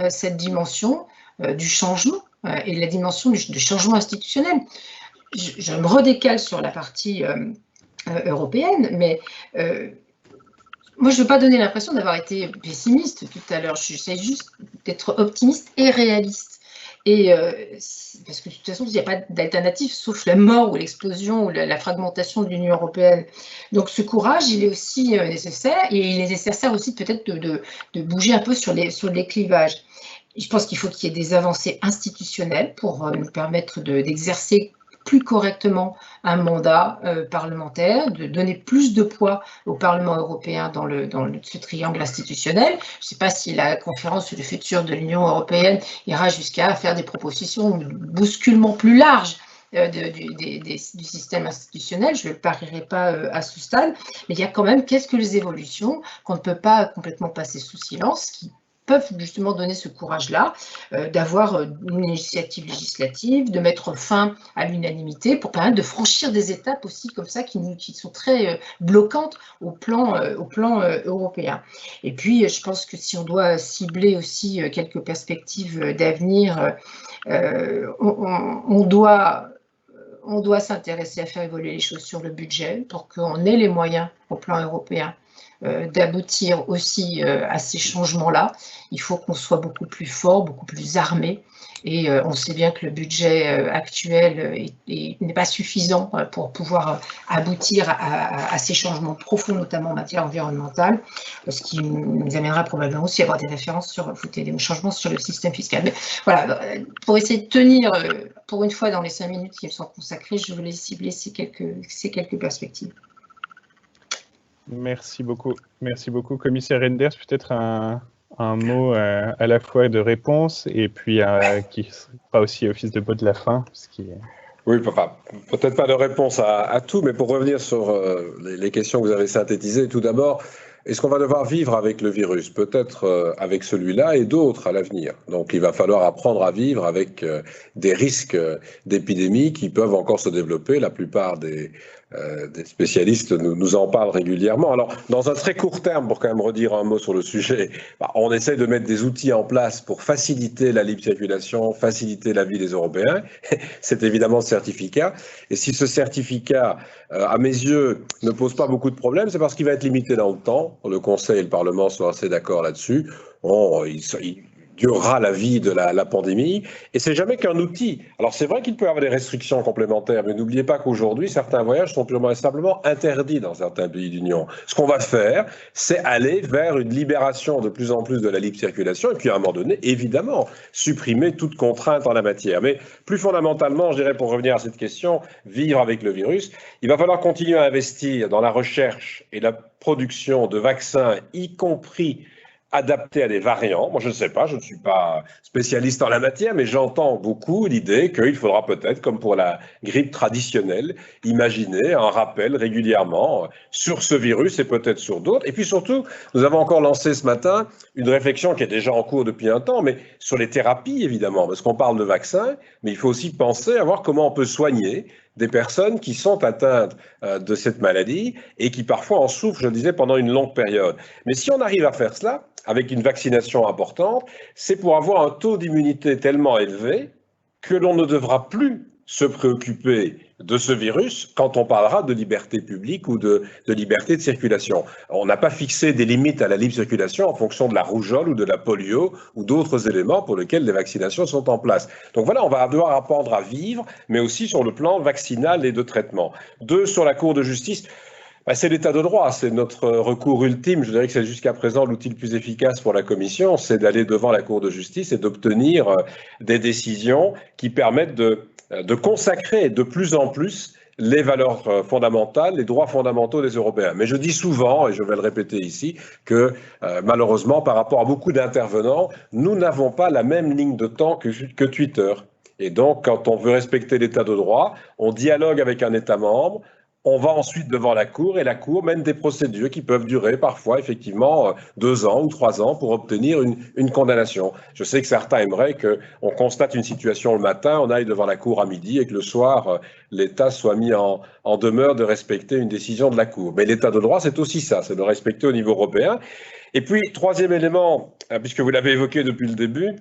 cette dimension du changement et la dimension du changement institutionnel. Je me redécale sur la partie européenne, mais moi, je ne veux pas donner l'impression d'avoir été pessimiste tout à l'heure. J'essaie juste d'être optimiste et réaliste. Et parce que de toute façon, il n'y a pas d'alternative sauf la mort ou l'explosion ou la fragmentation de l'Union européenne. Donc ce courage, il est aussi nécessaire, et il est nécessaire aussi peut-être de bouger un peu sur les clivages. Je pense qu'il faut qu'il y ait des avancées institutionnelles pour nous permettre d'exercer plus correctement un mandat parlementaire, de donner plus de poids au Parlement européen dans ce triangle institutionnel. Je ne sais pas si la conférence sur le futur de l'Union européenne ira jusqu'à faire des propositions de bousculement plus larges du système institutionnel, je ne le parierai pas à ce stade, mais il y a quand même quelques évolutions qu'on ne peut pas complètement passer sous silence, qui peuvent justement donner ce courage-là, d'avoir une initiative législative, de mettre fin à l'unanimité pour permettre de franchir des étapes aussi comme ça qui sont très bloquantes au plan européen. Et puis, je pense que si on doit cibler aussi quelques perspectives d'avenir, on doit s'intéresser à faire évoluer les choses sur le budget pour qu'on ait les moyens au plan européen d'aboutir aussi à ces changements-là. Il faut qu'on soit beaucoup plus fort, beaucoup plus armé. Et on sait bien que le budget actuel n'est pas suffisant pour pouvoir aboutir à ces changements profonds, notamment en matière environnementale, ce qui nous amènera probablement aussi à avoir des références sur des changements sur le système fiscal. Mais voilà, pour essayer de tenir, pour une fois, dans les 5 minutes qui me sont consacrées, je voulais cibler ces quelques perspectives. Merci beaucoup. Merci beaucoup. Commissaire Reynders, peut-être un mot à la fois de réponse et puis qui sera aussi office de mot de la fin. Oui, peut-être pas de réponse à tout, mais pour revenir sur les questions que vous avez synthétisées, tout d'abord, est-ce qu'on va devoir vivre avec le virus? Peut-être avec celui-là et d'autres à l'avenir. Donc il va falloir apprendre à vivre avec des risques d'épidémie qui peuvent encore se développer. La plupart des spécialistes nous en parlent régulièrement. Alors, dans un très court terme, pour quand même redire un mot sur le sujet, on essaie de mettre des outils en place pour faciliter la libre circulation, faciliter la vie des Européens. C'est évidemment le certificat. Et si ce certificat, à mes yeux, ne pose pas beaucoup de problèmes, c'est parce qu'il va être limité dans le temps. Le Conseil et le Parlement sont assez d'accord là-dessus. Il durera la vie de la pandémie, et c'est jamais qu'un outil. Alors c'est vrai qu'il peut y avoir des restrictions complémentaires, mais n'oubliez pas qu'aujourd'hui, certains voyages sont purement et simplement interdits dans certains pays de l'Union. Ce qu'on va faire, c'est aller vers une libération de plus en plus de la libre circulation, et puis à un moment donné, évidemment, supprimer toute contrainte en la matière. Mais plus fondamentalement, je dirais, pour revenir à cette question, vivre avec le virus, il va falloir continuer à investir dans la recherche et la production de vaccins, y compris adapté à des variants. Moi, je ne sais pas, je ne suis pas spécialiste en la matière, mais j'entends beaucoup l'idée qu'il faudra peut-être, comme pour la grippe traditionnelle, imaginer un rappel régulièrement sur ce virus et peut-être sur d'autres. Et puis surtout, nous avons encore lancé ce matin une réflexion qui est déjà en cours depuis un temps, mais sur les thérapies, évidemment, parce qu'on parle de vaccins, mais il faut aussi penser à voir comment on peut soigner des personnes qui sont atteintes de cette maladie et qui parfois en souffrent, je le disais, pendant une longue période. Mais si on arrive à faire cela, avec une vaccination importante, c'est pour avoir un taux d'immunité tellement élevé que l'on ne devra plus se préoccuper de ce virus quand on parlera de liberté publique ou de liberté de circulation. On n'a pas fixé des limites à la libre circulation en fonction de la rougeole ou de la polio ou d'autres éléments pour lesquels les vaccinations sont en place. Donc voilà, on va devoir apprendre à vivre, mais aussi sur le plan vaccinal et de traitement. 2, sur la Cour de justice. C'est l'état de droit, c'est notre recours ultime. Je dirais que c'est jusqu'à présent l'outil le plus efficace pour la Commission, c'est d'aller devant la Cour de justice et d'obtenir des décisions qui permettent de consacrer de plus en plus les valeurs fondamentales, les droits fondamentaux des Européens. Mais je dis souvent, et je vais le répéter ici, que malheureusement, par rapport à beaucoup d'intervenants, nous n'avons pas la même ligne de temps que Twitter. Et donc, quand on veut respecter l'état de droit, on dialogue avec un État membre, on va ensuite devant la Cour et la Cour mène des procédures qui peuvent durer parfois effectivement 2 ans ou 3 ans pour obtenir une condamnation. Je sais que certains aimeraient qu'on constate une situation le matin, on aille devant la Cour à midi et que le soir, l'État soit mis en demeure de respecter une décision de la Cour. Mais l'état de droit, c'est aussi ça, c'est de respecter au niveau européen. Et puis, 3e élément, puisque vous l'avez évoqué depuis le début,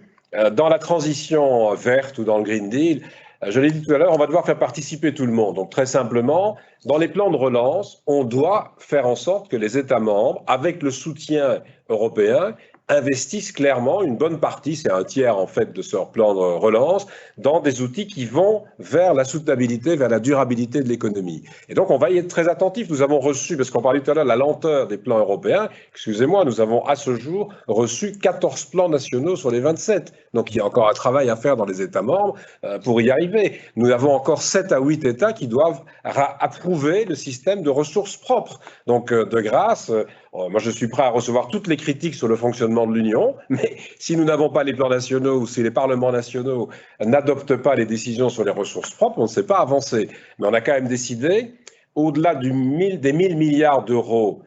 dans la transition verte ou dans le Green Deal, je l'ai dit tout à l'heure, on va devoir faire participer tout le monde. Donc très simplement, dans les plans de relance, on doit faire en sorte que les États membres, avec le soutien européen, investissent clairement une bonne partie, c'est 1/3 en fait de ce plan de relance, dans des outils qui vont vers la soutenabilité, vers la durabilité de l'économie. Et donc on va y être très attentif. Nous avons reçu, parce qu'on parlait tout à l'heure de la lenteur des plans européens, excusez-moi, nous avons à ce jour reçu 14 plans nationaux sur les 27. Donc il y a encore un travail à faire dans les États membres pour y arriver. Nous avons encore 7 à 8 États qui doivent approuver le système de ressources propres. Donc de grâce, Moi, je suis prêt à recevoir toutes les critiques sur le fonctionnement de l'Union, mais si nous n'avons pas les plans nationaux ou si les parlements nationaux n'adoptent pas les décisions sur les ressources propres, on ne sait pas avancer. Mais on a quand même décidé, au-delà des 1000 milliards d'euros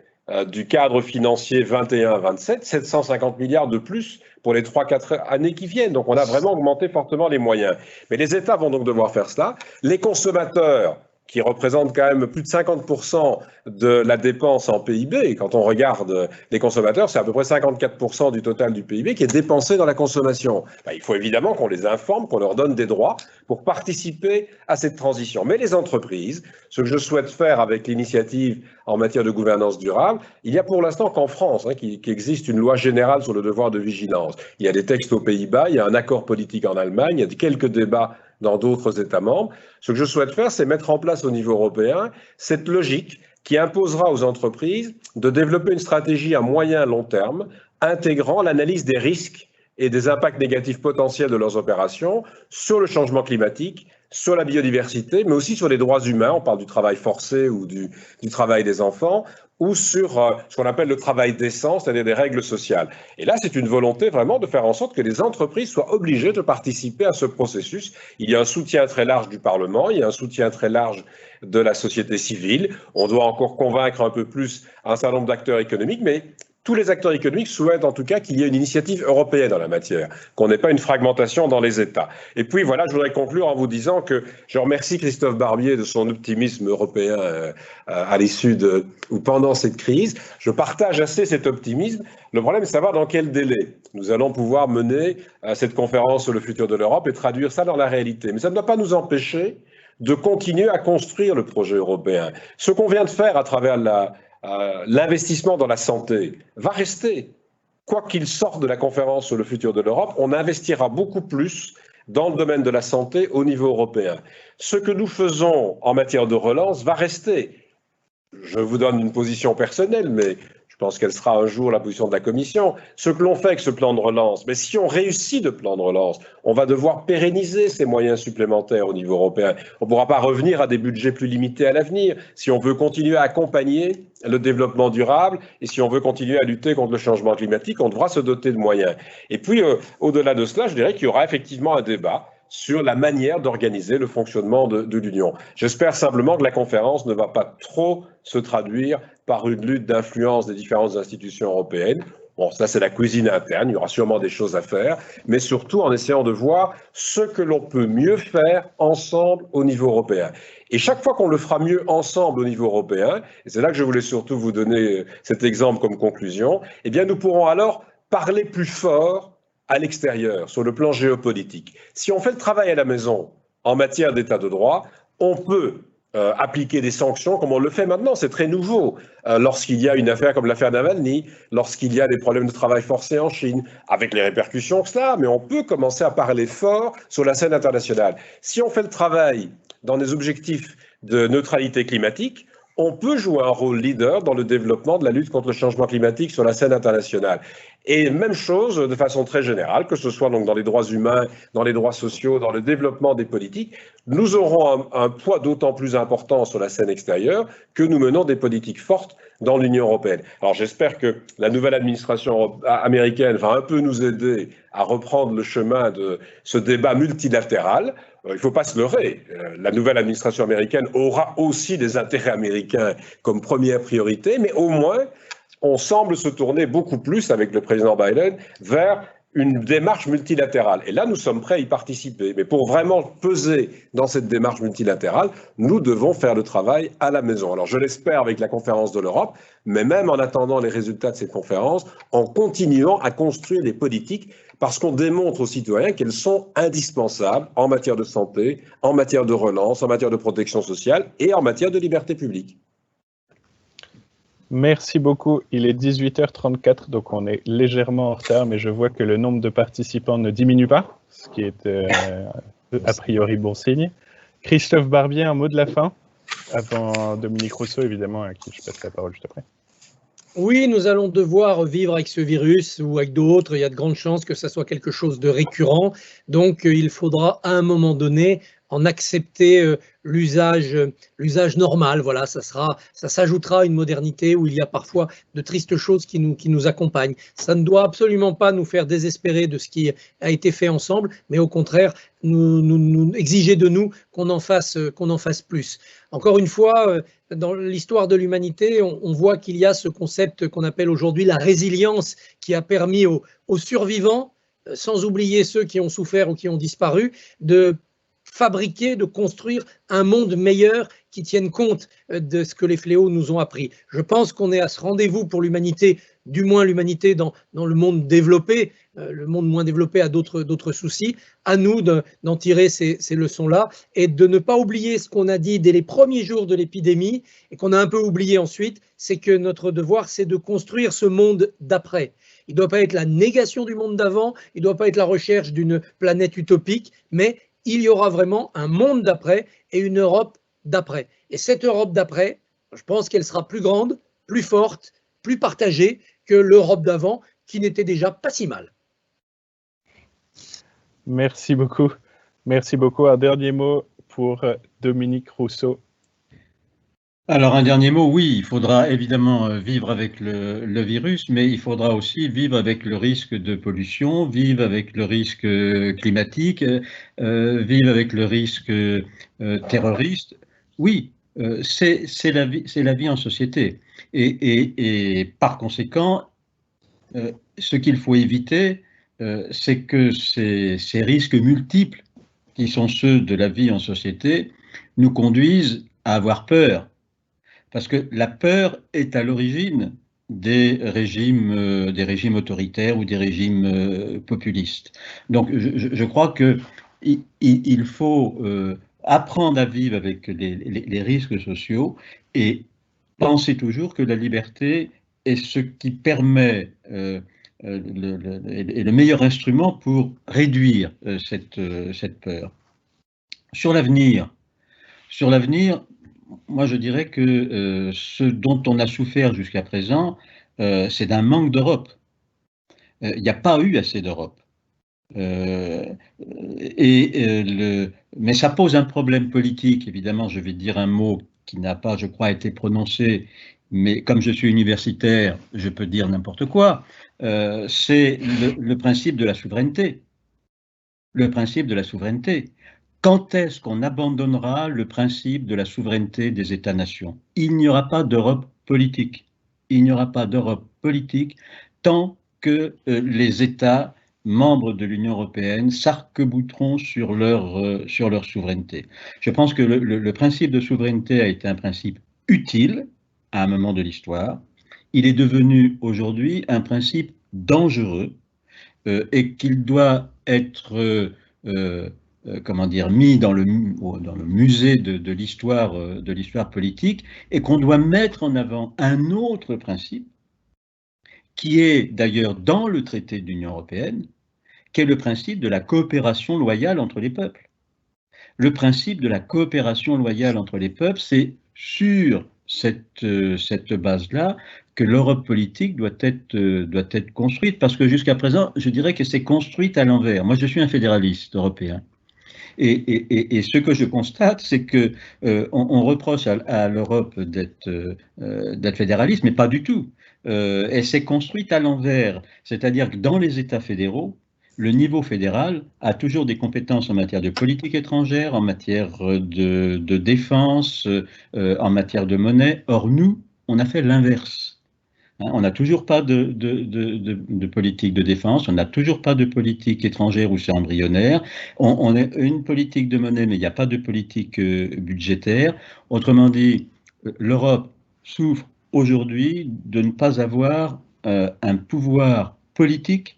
du cadre financier 21-27, 750 milliards de plus pour les 3-4 années qui viennent. Donc on a vraiment augmenté fortement les moyens. Mais les États vont donc devoir faire cela. Les consommateurs, qui représentent quand même plus de 50% de la dépense en PIB. Quand on regarde les consommateurs, c'est à peu près 54% du total du PIB qui est dépensé dans la consommation. Il faut évidemment qu'on les informe, qu'on leur donne des droits pour participer à cette transition. Mais les entreprises, ce que je souhaite faire avec l'initiative en matière de gouvernance durable, il y a pour l'instant qu'en France qu'il existe une loi générale sur le devoir de vigilance. Il y a des textes aux Pays-Bas, il y a un accord politique en Allemagne, il y a quelques débats dans d'autres États membres. Ce que je souhaite faire, c'est mettre en place au niveau européen cette logique qui imposera aux entreprises de développer une stratégie à moyen et long terme, intégrant l'analyse des risques et des impacts négatifs potentiels de leurs opérations sur le changement climatique, sur la biodiversité, mais aussi sur les droits humains. On parle du travail forcé ou du travail des enfants, ou sur ce qu'on appelle le travail décent, c'est-à-dire des règles sociales. Et là, c'est une volonté vraiment de faire en sorte que les entreprises soient obligées de participer à ce processus. Il y a un soutien très large du Parlement, il y a un soutien très large de la société civile. On doit encore convaincre un peu plus un certain nombre d'acteurs économiques, mais tous les acteurs économiques souhaitent en tout cas qu'il y ait une initiative européenne en la matière, qu'on n'ait pas une fragmentation dans les États. Et puis voilà, je voudrais conclure en vous disant que je remercie Christophe Barbier de son optimisme européen à l'issue ou pendant cette crise. Je partage assez cet optimisme. Le problème, c'est de savoir dans quel délai nous allons pouvoir mener cette conférence sur le futur de l'Europe et traduire ça dans la réalité. Mais ça ne doit pas nous empêcher de continuer à construire le projet européen. Ce qu'on vient de faire à travers l'investissement dans la santé va rester. Quoi qu'il sorte de la conférence sur le futur de l'Europe, on investira beaucoup plus dans le domaine de la santé au niveau européen. Ce que nous faisons en matière de relance va rester. Je vous donne une position personnelle, mais je pense qu'elle sera un jour la position de la Commission. Ce que l'on fait avec ce plan de relance, mais si on réussit le plan de relance, on va devoir pérenniser ces moyens supplémentaires au niveau européen. On ne pourra pas revenir à des budgets plus limités à l'avenir si on veut continuer à accompagner le développement durable et si on veut continuer à lutter contre le changement climatique, on devra se doter de moyens. Et puis, au-delà de cela, je dirais qu'il y aura effectivement un débat sur la manière d'organiser le fonctionnement de l'Union. J'espère simplement que la conférence ne va pas trop se traduire par une lutte d'influence des différentes institutions européennes. Bon, ça c'est la cuisine interne, il y aura sûrement des choses à faire, mais surtout en essayant de voir ce que l'on peut mieux faire ensemble au niveau européen. Et chaque fois qu'on le fera mieux ensemble au niveau européen, et c'est là que je voulais surtout vous donner cet exemple comme conclusion, eh bien nous pourrons alors parler plus fort à l'extérieur, sur le plan géopolitique. Si on fait le travail à la maison en matière d'état de droit, on peut appliquer des sanctions comme on le fait maintenant. C'est très nouveau. Lorsqu'il y a une affaire comme l'affaire Navalny, lorsqu'il y a des problèmes de travail forcé en Chine, avec les répercussions que cela, mais on peut commencer à parler fort sur la scène internationale. Si on fait le travail dans des objectifs de neutralité climatique, on peut jouer un rôle leader dans le développement de la lutte contre le changement climatique sur la scène internationale. Et même chose de façon très générale, que ce soit donc dans les droits humains, dans les droits sociaux, dans le développement des politiques, nous aurons un poids d'autant plus important sur la scène extérieure que nous menons des politiques fortes dans l'Union européenne. Alors j'espère que la nouvelle administration américaine va un peu nous aider à reprendre le chemin de ce débat multilatéral. Il ne faut pas se leurrer. La nouvelle administration américaine aura aussi des intérêts américains comme première priorité, mais au moins, on semble se tourner beaucoup plus avec le président Biden vers une démarche multilatérale. Et là, nous sommes prêts à y participer. Mais pour vraiment peser dans cette démarche multilatérale, nous devons faire le travail à la maison. Alors, je l'espère avec la conférence de l'Europe, mais même en attendant les résultats de cette conférence, en continuant à construire des politiques, parce qu'on démontre aux citoyens qu'elles sont indispensables en matière de santé, en matière de relance, en matière de protection sociale et en matière de liberté publique. Merci beaucoup. Il est 18h34, donc on est légèrement en retard, mais je vois que le nombre de participants ne diminue pas, ce qui est a priori bon signe. Christophe Barbier, un mot de la fin, avant Dominique Rousseau, évidemment, à qui je passe la parole juste après. Oui, nous allons devoir vivre avec ce virus ou avec d'autres. Il y a de grandes chances que ça soit quelque chose de récurrent. Donc, il faudra à un moment donné en accepter l'usage normal. Voilà, ça s'ajoutera à une modernité où il y a parfois de tristes choses qui nous accompagnent. Ça ne doit absolument pas nous faire désespérer de ce qui a été fait ensemble, mais au contraire, nous exiger de nous qu'on en fasse plus. Encore une fois, dans l'histoire de l'humanité, on voit qu'il y a ce concept qu'on appelle aujourd'hui la résilience qui a permis aux survivants, sans oublier ceux qui ont souffert ou qui ont disparu, de fabriquer, de construire un monde meilleur qui tienne compte de ce que les fléaux nous ont appris. Je pense qu'on est à ce rendez-vous pour l'humanité, du moins l'humanité dans le monde développé. Le monde moins développé a d'autres soucis. À nous d'en tirer ces leçons-là et de ne pas oublier ce qu'on a dit dès les premiers jours de l'épidémie et qu'on a un peu oublié ensuite, c'est que notre devoir, c'est de construire ce monde d'après. Il ne doit pas être la négation du monde d'avant, il ne doit pas être la recherche d'une planète utopique, mais il y aura vraiment un monde d'après et une Europe d'après. Et cette Europe d'après, je pense qu'elle sera plus grande, plus forte, plus partagée que l'Europe d'avant, qui n'était déjà pas si mal. Merci beaucoup. Merci beaucoup. Un dernier mot pour Dominique Rousseau. Alors, un dernier mot, oui, il faudra évidemment vivre avec le virus, mais il faudra aussi vivre avec le risque de pollution, vivre avec le risque climatique, vivre avec le risque terroriste. Oui, c'est la vie en société. Et par conséquent, ce qu'il faut éviter, c'est que ces risques multiples, qui sont ceux de la vie en société, nous conduisent à avoir peur. Parce que la peur est à l'origine des régimes autoritaires ou des régimes populistes. Donc je crois qu'il faut apprendre à vivre avec les risques sociaux et penser toujours que la liberté est ce qui permet est le meilleur instrument pour réduire cette peur. Sur l'avenir, moi, je dirais que ce dont on a souffert jusqu'à présent, c'est d'un manque d'Europe. Il n'y a pas eu assez d'Europe. Mais ça pose un problème politique. Évidemment, je vais dire un mot qui n'a pas, je crois, été prononcé, mais comme je suis universitaire, je peux dire n'importe quoi. C'est le principe de la souveraineté. Le principe de la souveraineté. Quand est-ce qu'on abandonnera le principe de la souveraineté des États-nations? Il n'y aura pas d'Europe politique. Il n'y aura pas d'Europe politique tant que les États membres de l'Union européenne s'arc-bouteront sur leur souveraineté. Je pense que le principe de souveraineté a été un principe utile à un moment de l'histoire. Il est devenu aujourd'hui un principe dangereux et qu'il doit être mis dans le musée de l'histoire politique, et qu'on doit mettre en avant un autre principe qui est d'ailleurs dans le traité de l'Union européenne, qui est le principe de la coopération loyale entre les peuples. Le principe de la coopération loyale entre les peuples, c'est sur cette base-là que l'Europe politique doit être construite, parce que jusqu'à présent, je dirais que c'est construite à l'envers. Moi, je suis un fédéraliste européen. Et ce que je constate, c'est que on reproche à l'Europe d'être fédéraliste, mais pas du tout. Elle s'est construite à l'envers, c'est-à-dire que dans les États fédéraux, le niveau fédéral a toujours des compétences en matière de politique étrangère, en matière de défense, en matière de monnaie. Or, nous, on a fait l'inverse. On n'a toujours pas de politique de défense, on n'a toujours pas de politique étrangère où c'est embryonnaire. On a une politique de monnaie, mais il n'y a pas de politique budgétaire. Autrement dit, l'Europe souffre aujourd'hui de ne pas avoir un pouvoir politique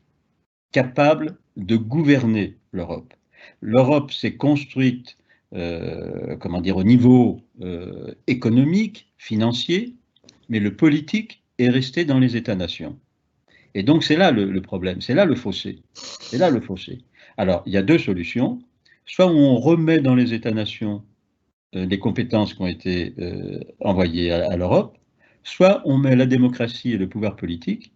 capable de gouverner l'Europe. L'Europe s'est construite au niveau économique, financier, mais le politique est resté dans les États-nations. Et donc c'est là le problème, c'est là le fossé. C'est là le fossé. Alors il y a deux solutions. Soit on remet dans les États-nations les compétences qui ont été envoyées à l'Europe, soit on met la démocratie et le pouvoir politique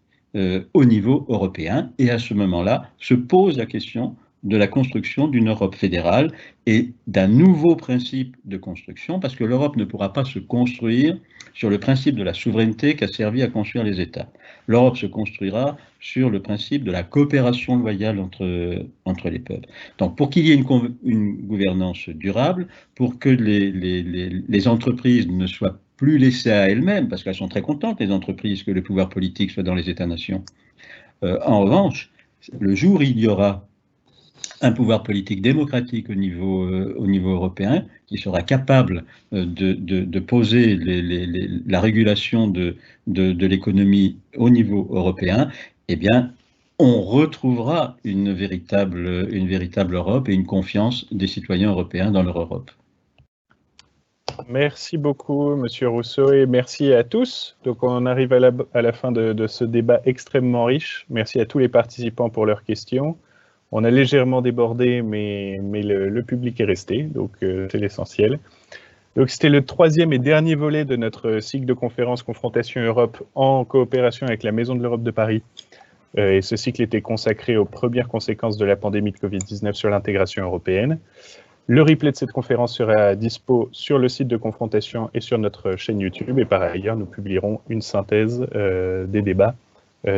au niveau européen. Et à ce moment-là, se pose la question de la construction d'une Europe fédérale et d'un nouveau principe de construction, parce que l'Europe ne pourra pas se construire sur le principe de la souveraineté qui a servi à construire les États. L'Europe se construira sur le principe de la coopération loyale entre les peuples. Donc, pour qu'il y ait une gouvernance durable, pour que les entreprises ne soient plus laissées à elles-mêmes, parce qu'elles sont très contentes, les entreprises, que le pouvoir politique soit dans les États-nations. En revanche, le jour où il y aura un pouvoir politique démocratique au niveau européen qui sera capable de poser la régulation de l'économie au niveau européen, eh bien, on retrouvera une véritable Europe et une confiance des citoyens européens dans leur Europe. Merci beaucoup, Monsieur Rousseau, et merci à tous. Donc, on arrive à la fin de ce débat extrêmement riche. Merci à tous les participants pour leurs questions. On a légèrement débordé, mais le public est resté, donc c'est l'essentiel. Donc, c'était le troisième et dernier volet de notre cycle de conférences Confrontation Europe en coopération avec la Maison de l'Europe de Paris. Et ce cycle était consacré aux premières conséquences de la pandémie de Covid-19 sur l'intégration européenne. Le replay de cette conférence sera dispo sur le site de Confrontation et sur notre chaîne YouTube. Et par ailleurs, nous publierons une synthèse des débats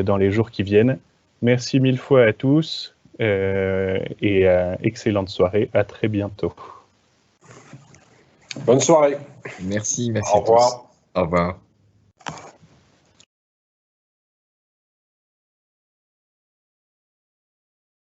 dans les jours qui viennent. Merci mille fois à tous et excellente soirée. À très bientôt. Bonne soirée. Merci Au revoir. Au revoir.